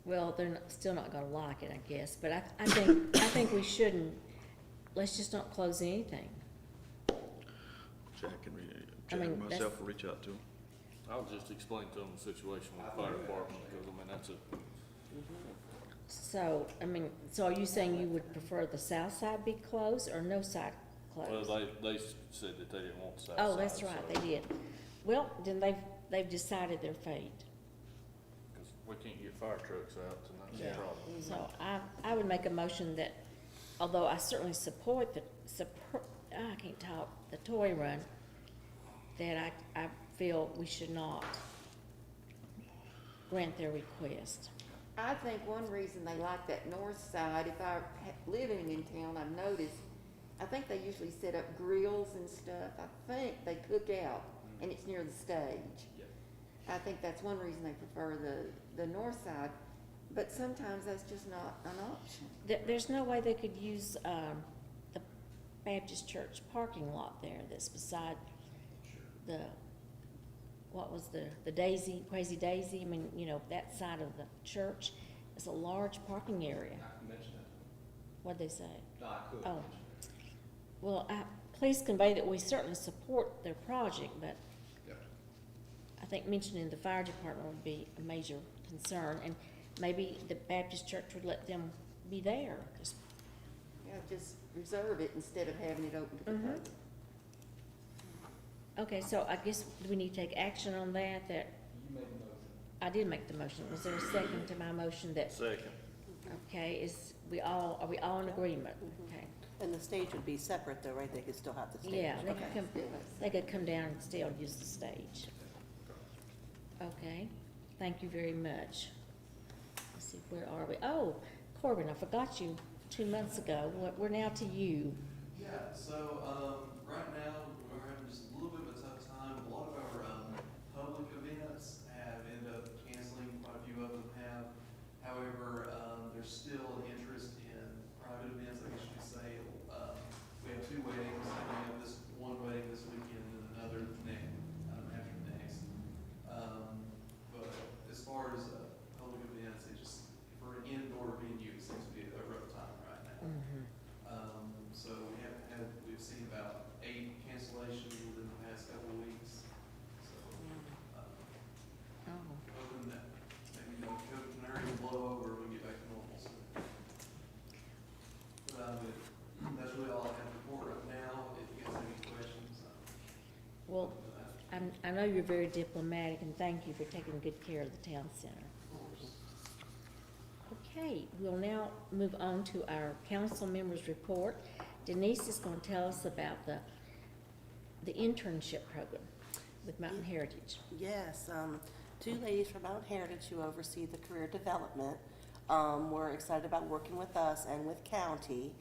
well, they're still not gonna like it, I guess, but I think we shouldn't, let's just not close anything. Jack I mean, and myself that's- will reach out to him. I'll just explain to them the situation with the fire department, because I mean, that's a, So, so are you saying you would prefer the south side be closed or no side well, closed? they said that they didn't want the south Oh, side, that's right, so- they did. Well, then they've decided their fate. Cause we can't get fire trucks out, and that's Yeah. the problem. So I would make a motion that, although I certainly support I can't talk, the toy run, that I feel we should not grant their request. I think one reason they like that north side, if I'm living in town, I've noticed, I think they usually set up grills and stuff. I think they cook out, and it's near the stage. Yep. I think that's one reason they prefer the north side, but sometimes that's just not an option. There's no way they could use, Baptist Church parking lot there that's beside the, what was the Daisy, Crazy Daisy? I mean, you know, that side of the church is a large parking area. I can mention it. What'd they say? No, I could Oh. mention it. Well, please convey that we certainly support their project, but Yep. I think mentioning the fire department would be a major concern, and maybe the Baptist church would let them be there. Yeah, just reserve it instead of having it open to the Mhm. public. Okay, so I guess, do we need to take action on that? That, You made the motion. I did make the motion. Was there a second to my motion that, Second. okay, are we all in agreement? Okay. And the stage would be separate though, right? They could still have the stage. Yeah, Okay. they could come down and still use the stage. Okay, thank you very much. Let's see, where are we? Oh, Corbin, I forgot you 2 months ago. We're now to you. Yeah, so, right now, we're having just a little bit of a tough time. A lot of our, public events have ended up canceling, quite a few of them have. However, there's still interest in private events, I guess you could say. We have 2 weddings, and we have this one wedding this weekend and another after next. But as far as, public events, for an indoor venue, it seems to be a rough time right now. So we've seen about 8 cancellations within the past couple of weeks. So, Oh, hoping that maybe the COVID scenario will blow over, we can get back to normal soon. But, that's really all I have to report right now. If you guys have any questions, well, I know you're very diplomatic, and thank you for taking good care of the town center. Okay, we'll now move on to our council members' report. Denise is going to tell us about the internship program with Mountain Heritage. Yes, 2 ladies from Mount Heritage who oversee the career development, were excited about working with us and with county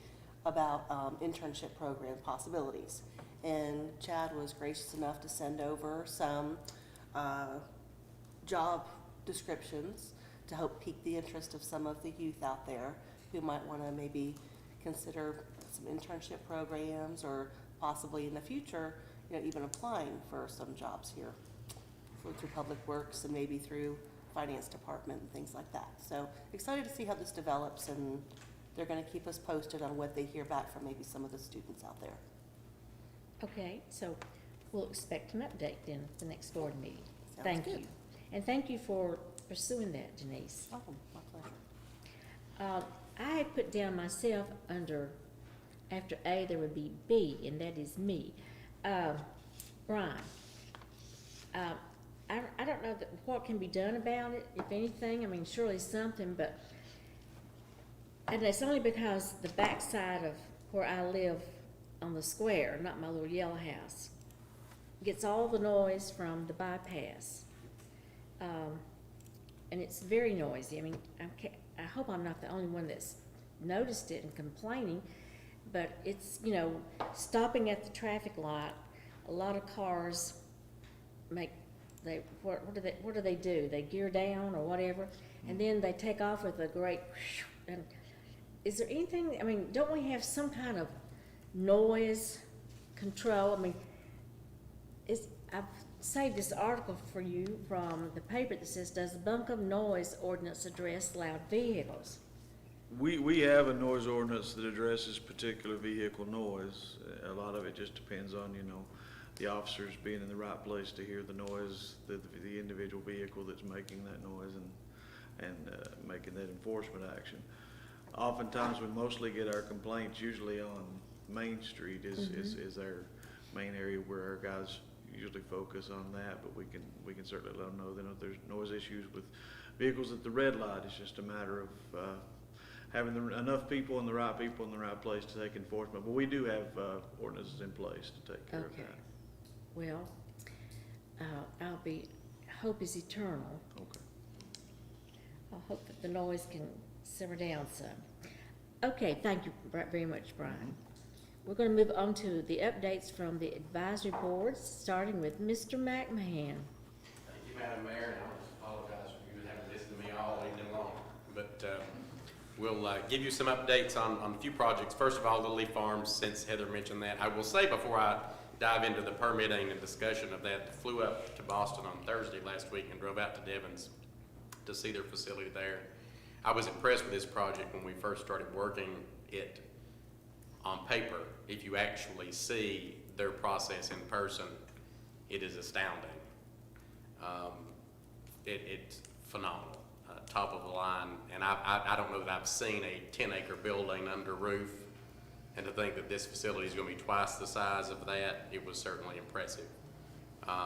about internship program possibilities. And Chad was gracious enough to send over some job descriptions to help pique the interest of some of the youth out there who might want to maybe consider some internship programs, or possibly in the future, you know, even applying for some jobs here through Public Works and maybe through Finance Department and things like that. So excited to see how this develops, and they're going to keep us posted on what they hear back from maybe some of the students out there. Okay, so we'll expect an update then at the next board meeting. Sounds Thank good. you. And thank you for pursuing that, Denise. Oh, my pleasure. I had put down myself after A, there would be B, and that is me. Brian, I don't know what can be done about it, if anything. I mean, surely something, but, and it's only because the backside of where I live on the square, not my little yellow house, gets all the noise from the bypass. And it's very noisy. I mean, I hope I'm not the only one that's noticed it and complaining, but it's, you know, stopping at the traffic light, a lot of cars what do they do? They gear down or whatever, and then they take off with a great, and is there anything, I mean, don't we have some kind of noise control? I mean, I've saved this article for you from the paper that says, does the Buncombe noise ordinance address loud vehicles? We have a noise ordinance that addresses particular vehicle noise. A lot of it just depends on, you know, the officers being in the right place to hear the noise, the individual vehicle that's making that noise, and making that enforcement action. Oftentimes, we mostly get our complaints usually on Main Street is our main area where our guys usually focus on that, but we can certainly let them know that if there's noise issues with vehicles at the red light, it's just a matter of having enough people and the right place to take enforcement. But we do have ordinances in place to take care of Okay. that. Well, hope is eternal. Okay. I hope that the noise can simmer down some. Okay, thank you very much, Brian. We're going to move on to the updates from the advisory boards, starting with Mr. McMahon. Thank you, Madam Mayor, and I'll just apologize for you having listened to me all evening long. But We'll give you some updates on a few projects. First of all, Little Leaf Farms, since Heather mentioned that. I will say before I dive into the permitting and discussion of that, flew up to Boston on Thursday last week and drove out to Devon's to see their facility there. I was impressed with this project when we first started working it on paper. If you actually see their process in person, it is astounding. It's phenomenal. Top of the line, and I don't know that I've seen a 10-acre building under roof, and to think that this facility is going to be twice the size of that, it was certainly impressive.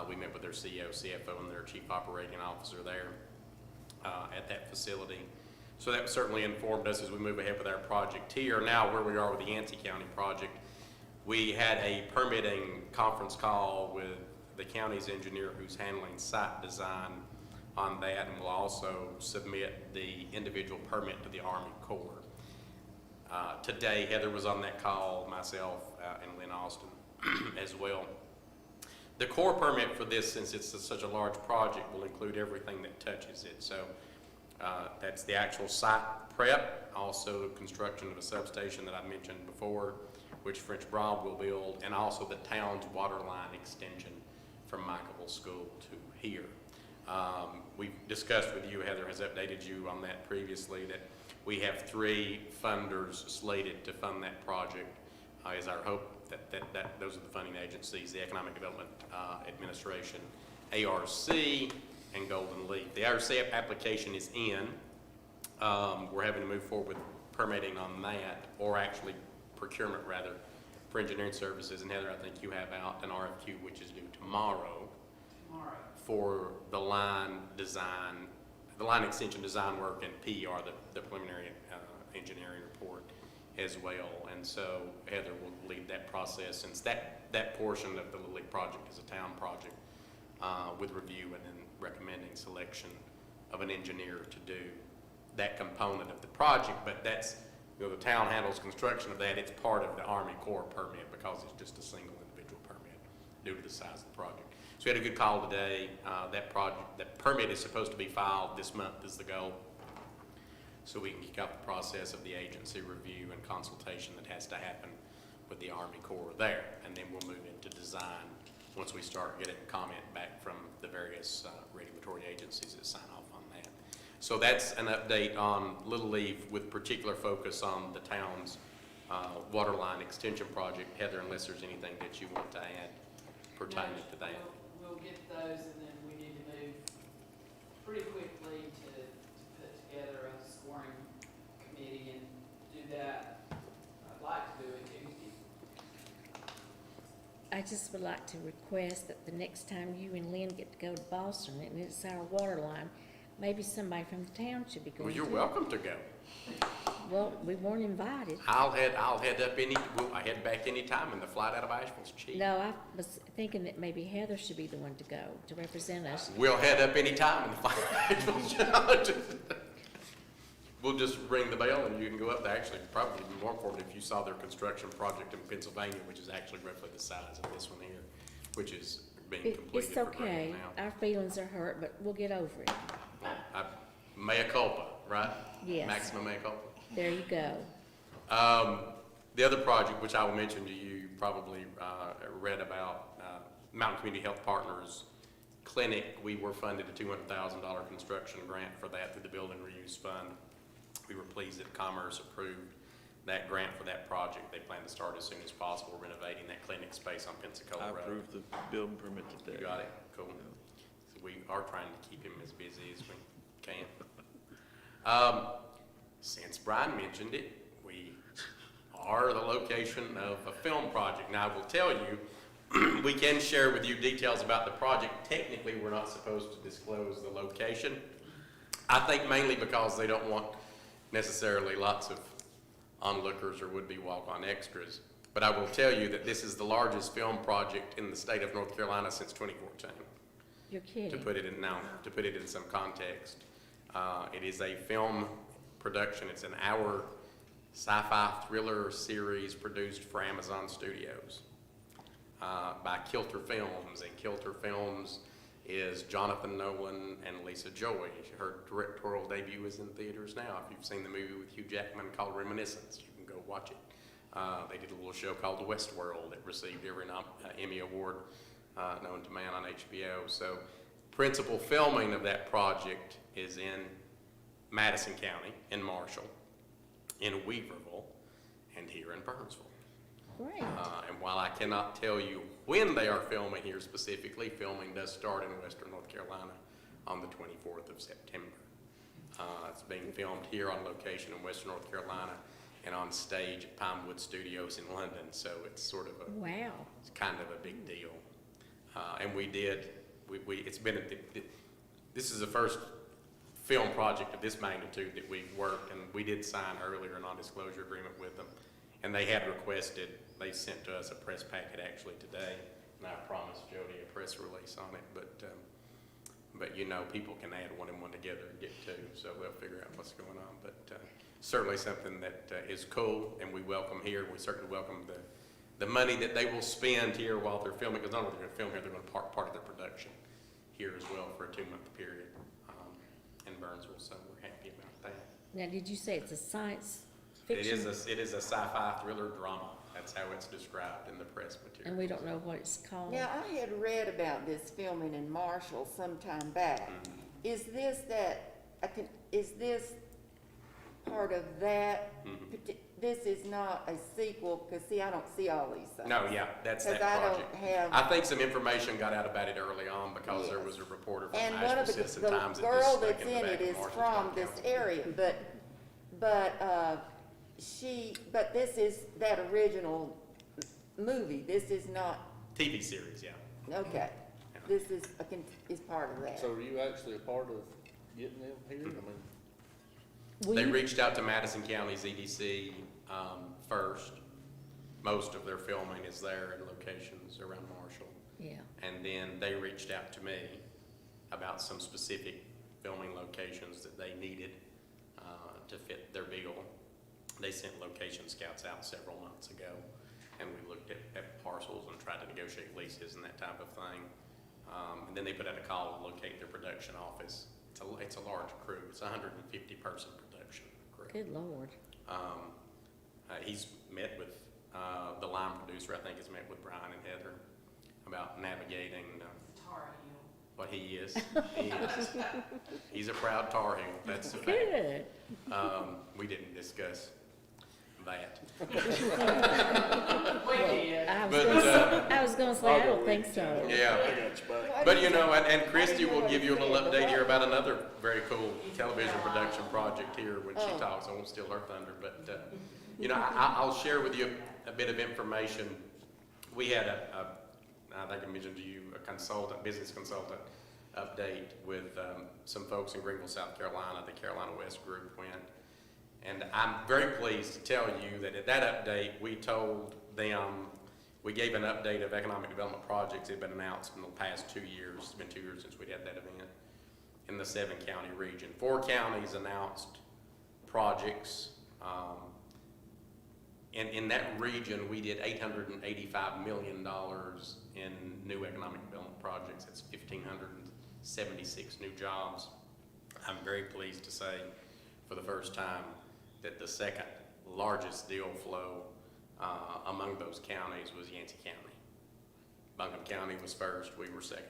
We met with their CEO, CFO, and their Chief Operating Officer there at that facility. So that certainly informed us as we move ahead with our project here. Now, where we are with the Yancey County project, we had a permitting conference call with the county's engineer who's handling site design on that, and will also submit the individual permit to the Army Corps. Today, Heather was on that call, myself, and Lynn Austin as well. The Corps permit for this, since it's such a large project, will include everything that touches it. So that's the actual site prep, also construction of a substation that I mentioned before, which French Broad will build, and also the town's water line extension from Michaelville School to here. We've discussed with you, Heather has updated you on that previously, that we have 3 funders slated to fund that project. Is our hope that those are the funding agencies, the Economic Development Administration, ARC, and Golden Leaf. The ARC application is in. We're having to move forward with permitting on that, or actually procurement rather, for engineering services. And Heather, I think you have out an RFQ which is due tomorrow for the line design, the line extension design work, and PR, the preliminary engineering report as well. And so Heather will lead that process, since that portion of the Little League project is a town project, with review and then recommending selection of an engineer to do that component of the project. But that's, the town handles construction of that. It's part of the Army Corps permit because it's just a single individual permit due to the size of the project. So we had a good call today. That permit is supposed to be filed this month is the goal, so we can kick out the process of the agency review and consultation that has to happen with the Army Corps there. And then we'll move into design once we start getting comment back from the various regulatory agencies that sign off on that. So that's an update on Little Leaf, with particular focus on the town's water line extension project. Heather, unless there's anything that you want to add pertaining to that. We'll get those, and then we need to move pretty quickly to put together a scoring committee and do that. I'd like to do it Tuesday. I just would like to request that the next time you and Lynn get to go to Boston, and it's our water line, maybe somebody from the town should be going. Well, you're too. welcome to go. Well, we weren't invited. I'll head up I head back anytime, and the flight out of Asheville's cheap. No, I was thinking that maybe Heather should be the one to go, to represent us. We'll head up anytime, and the flight out of Asheville's we'll just ring the bell and you can go up there. Actually, probably be more informative if you saw their construction project in Pennsylvania, which is actually roughly the size of this one here, which is being completed It's for grant okay. now. Our feelings are hurt, but we'll get over it. Mea culpa, right? Yes. Maximum mea culpa. There you go. The other project, which I will mention to you, you probably read about, Mountain Community Health Partners Clinic. We were funded a $200,000 construction grant for that through the Building Reuse Fund. We were pleased that Commerce approved that grant for that project. They plan to start as soon as possible renovating that clinic space on Pensacola I Road. approved the building permit today. You got it? Cool. So we are trying to keep him as busy as we can. Since Brian mentioned it, we are the location of a film project. Now, I will tell you, we can share with you details about the project. Technically, we're not supposed to disclose the location. I think mainly because they don't want necessarily lots of onlookers or would-be walk-on extras. But I will tell you that this is the largest film project in the state of North Carolina since 2014. You're kidding. To put it in some context, it is a film production. It's an hour sci-fi thriller series produced for Amazon Studios by Kilter Films, and Kilter Films is Jonathan Nolan and Lisa Joy. Her directorial debut is in theaters now. If you've seen the movie with Hugh Jackman called Reminiscence, you can go watch it. They did a little show called The Westworld that received every Emmy Award known to man on HBO. So principal filming of that project is in Madison County, in Marshall, in Weaverville, and here in Burnsville. Great. And while I cannot tell you when they are filming here specifically, filming does start in Western North Carolina on the 24th of September. It's being filmed here on location in Western North Carolina and on stage at Pinewood Studios in London, so it's sort of Wow. it's kind of a big deal. And this is the first film project of this magnitude that we've worked, and we did sign earlier a non-disclosure agreement with them. And they had requested, they sent to us a press packet actually today, and I promised Jody a press release on it, but you know, people can add one and one together and get two, so they'll figure out what's going on. But certainly something that is cool, and we welcome here. We certainly welcome the money that they will spend here while they're filming, because not only they're going to film here, they're going to part of their production here as well for a 2-month period in Burnsville, so we're happy about that. Now, did you say it's a science fiction? It is a sci-fi thriller drama. That's how it's described in the press material. And we don't know what it's called? Now, I had read about this filming in Marshall some time back. Mhm. Is this part of that? Mhm. This is not a sequel, because see, I don't see all these things. No, yeah, that's that 'Cause I don't project. have- I think some information got out about it early on because there Yes. was a reporter from And one Nashville of the Citizen Times that girl just stuck that's in the in back it of is Marshall's from County this Council. area, but this is that original movie. This is not, TV series, yeah. okay. Yeah. This is part of that. So are you actually a part of getting them here? I mean, They reached out to Madison County's EDC first. Most of their filming is there in locations around Marshall. Yeah. And then they reached out to me about some specific filming locations that they needed to fit their bill. They sent location scouts out several months ago, and we looked at parcels and tried to negotiate leases and that type of thing. And then they put out a call to locate their production office. It's a large crew. It's a 150-person production crew. Good Lord. He's met with the line producer, I think, has met with Brian and Heather about navigating Tar Heel. what he is. He is. He's a proud Tar Heel, that's a fact. Good. We didn't discuss that. We did. I was gonna say, I don't think so. Yeah. But you know, and Christy will give you a little update here about another very cool television production project here when she talks. I won't steal her thunder, but you know, I'll share with you a bit of information. We had I think I mentioned to you, a business consultant update with some folks in Greenville, South Carolina. The Carolina West group went. And I'm very pleased to tell you that at that update, we told them, we gave an update of economic development projects that had been announced in the past 2 years. It's been 2 years since we had that event in the 7-county region. 4 counties announced projects. In that region, we did $885 million in new economic development projects. That's 1,576 new jobs. I'm very pleased to say, for the first time, that the second largest deal flow among those counties was Yancey County. Buncombe County was first, we were second.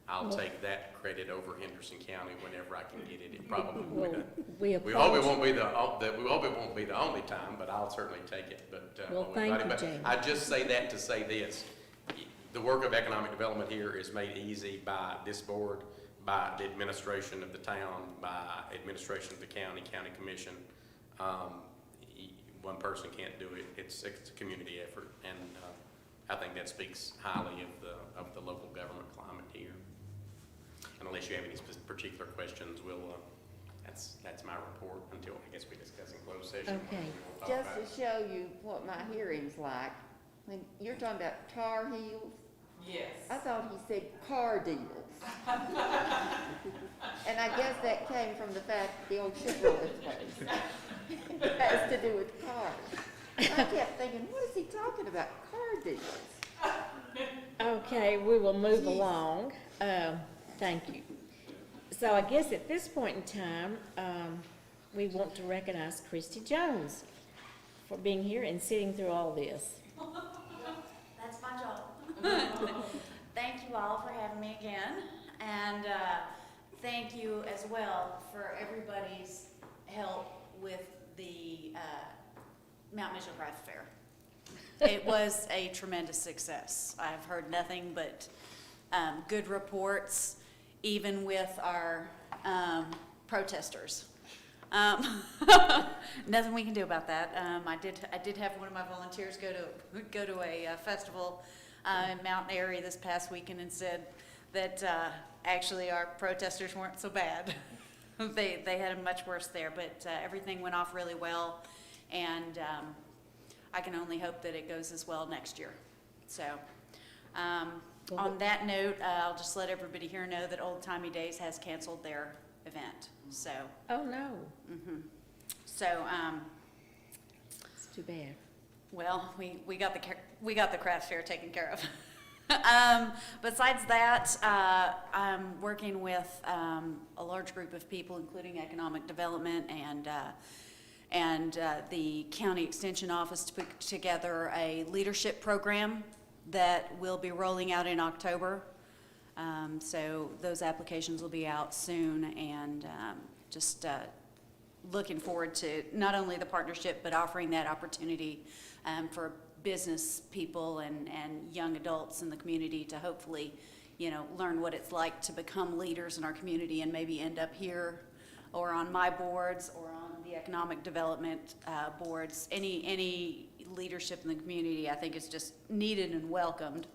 I'll take that credit over Henderson County whenever I can get it. It probably will be. We hope it won't be the only time, but I'll certainly take it. But Well, thank you, but Jamie. I just say that to say this: the work of economic development here is made easy by this board, by the administration of the town, by administration of the county commission. One person can't do it. It's a community effort, and I think that speaks highly of the local government climate here. And unless you have any particular questions, that's my report until I guess we discuss in closed session. Okay. We'll talk Just about it. to show you what my hearing's like, when you're talking about Tar Heels, Yes. I thought he said car deals. And I guess that came from the fact the old Chevrolet place. It has to do with cars. I kept thinking, what is he talking about, car deals? Okay. Okay, we will move along. Thank you. So I guess at this point in time, we want to recognize Christy Jones for being here and sitting through all this. That's my job. Thank you all for having me again, and thank you as well for everybody's help with the Mount Mitchell Craft Fair. It was a tremendous success. I've heard nothing but good reports, even with our protesters. Nothing we can do about that. I did have one of my volunteers go to a festival in Mount Airy this past weekend and said that actually our protesters weren't so bad. They had it much worse there, but everything went off really well, and I can only hope that it goes as well next year. So on that note, I'll just let everybody here know that Old Timey Days has canceled their event. So. Oh, no. So, It's too bad. well, we got the craft fair taken care of. Besides that, I'm working with a large group of people, including economic development and the county extension office, to put together a leadership program that will be rolling out in October. So those applications will be out soon, and just looking forward to not only the partnership, but offering that opportunity for business people and young adults in the community to hopefully, learn what it's like to become leaders in our community and maybe end up here or on my boards or on the economic development boards. Any leadership in the community, I think, is just needed and welcomed.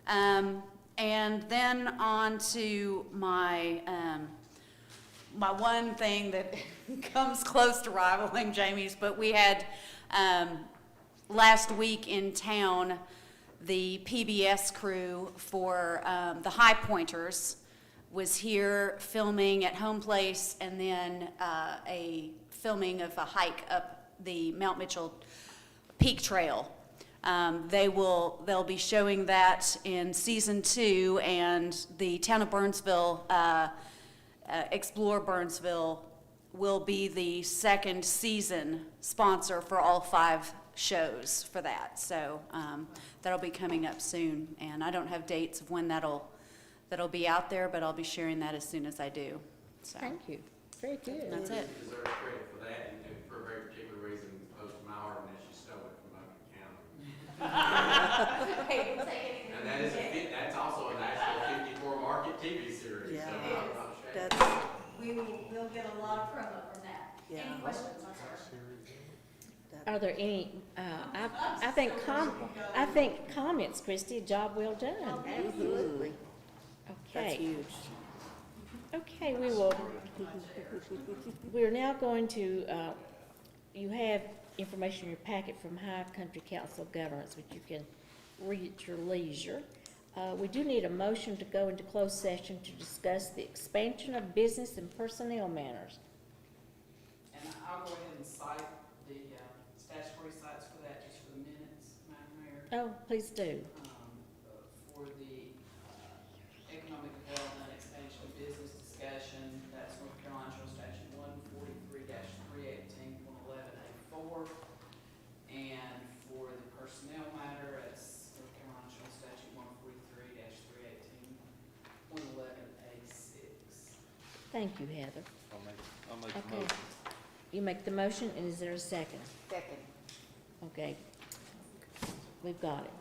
And then on to my my one thing that comes close to rivaling Jamie's, but we had last week in town the PBS crew for the High Pointers was here filming at Home Place, and then a filming of a hike up the Mount Mitchell Peak Trail. They'll be showing that in season 2, and the town of Burnsville, Explore Burnsville, will be the second season sponsor for all 5 shows for that. So that'll be coming up soon, and I don't have dates of when that'll be out there, but I'll be sharing that as soon as I do. So Thank you. Very good. that's it. You deserve credit for that, and for a very particular reason, close to my heart, and that she stole it from Buncombe County. And that's also a national 54 market TV series, Yeah. so I'm not ashamed. That's, We'll get a lot of promo from that. Yeah. Any questions? I'm sorry. Are there any, I think comments, Christy, job well done. Absolutely. that's Okay. huge. Okay, we're now going to, you have information in your packet from High Country Council of Governments, which you can read at your leisure. We do need a motion to go into closed session to discuss the expansion of business and personnel matters. And I'll go ahead and cite the statutory sites for that, just for the minutes, Madam Mayor. Oh, please do. For the economic development, expansion of business discussion, that's North Carolina General Statute 143-318, 111A4. And for the personnel matter, it's North Carolina General Statute 143-318, 111A6. Thank you, Heather. I'll make the Okay. motion. You make the motion, and is there a second? Second. Okay. We've got it.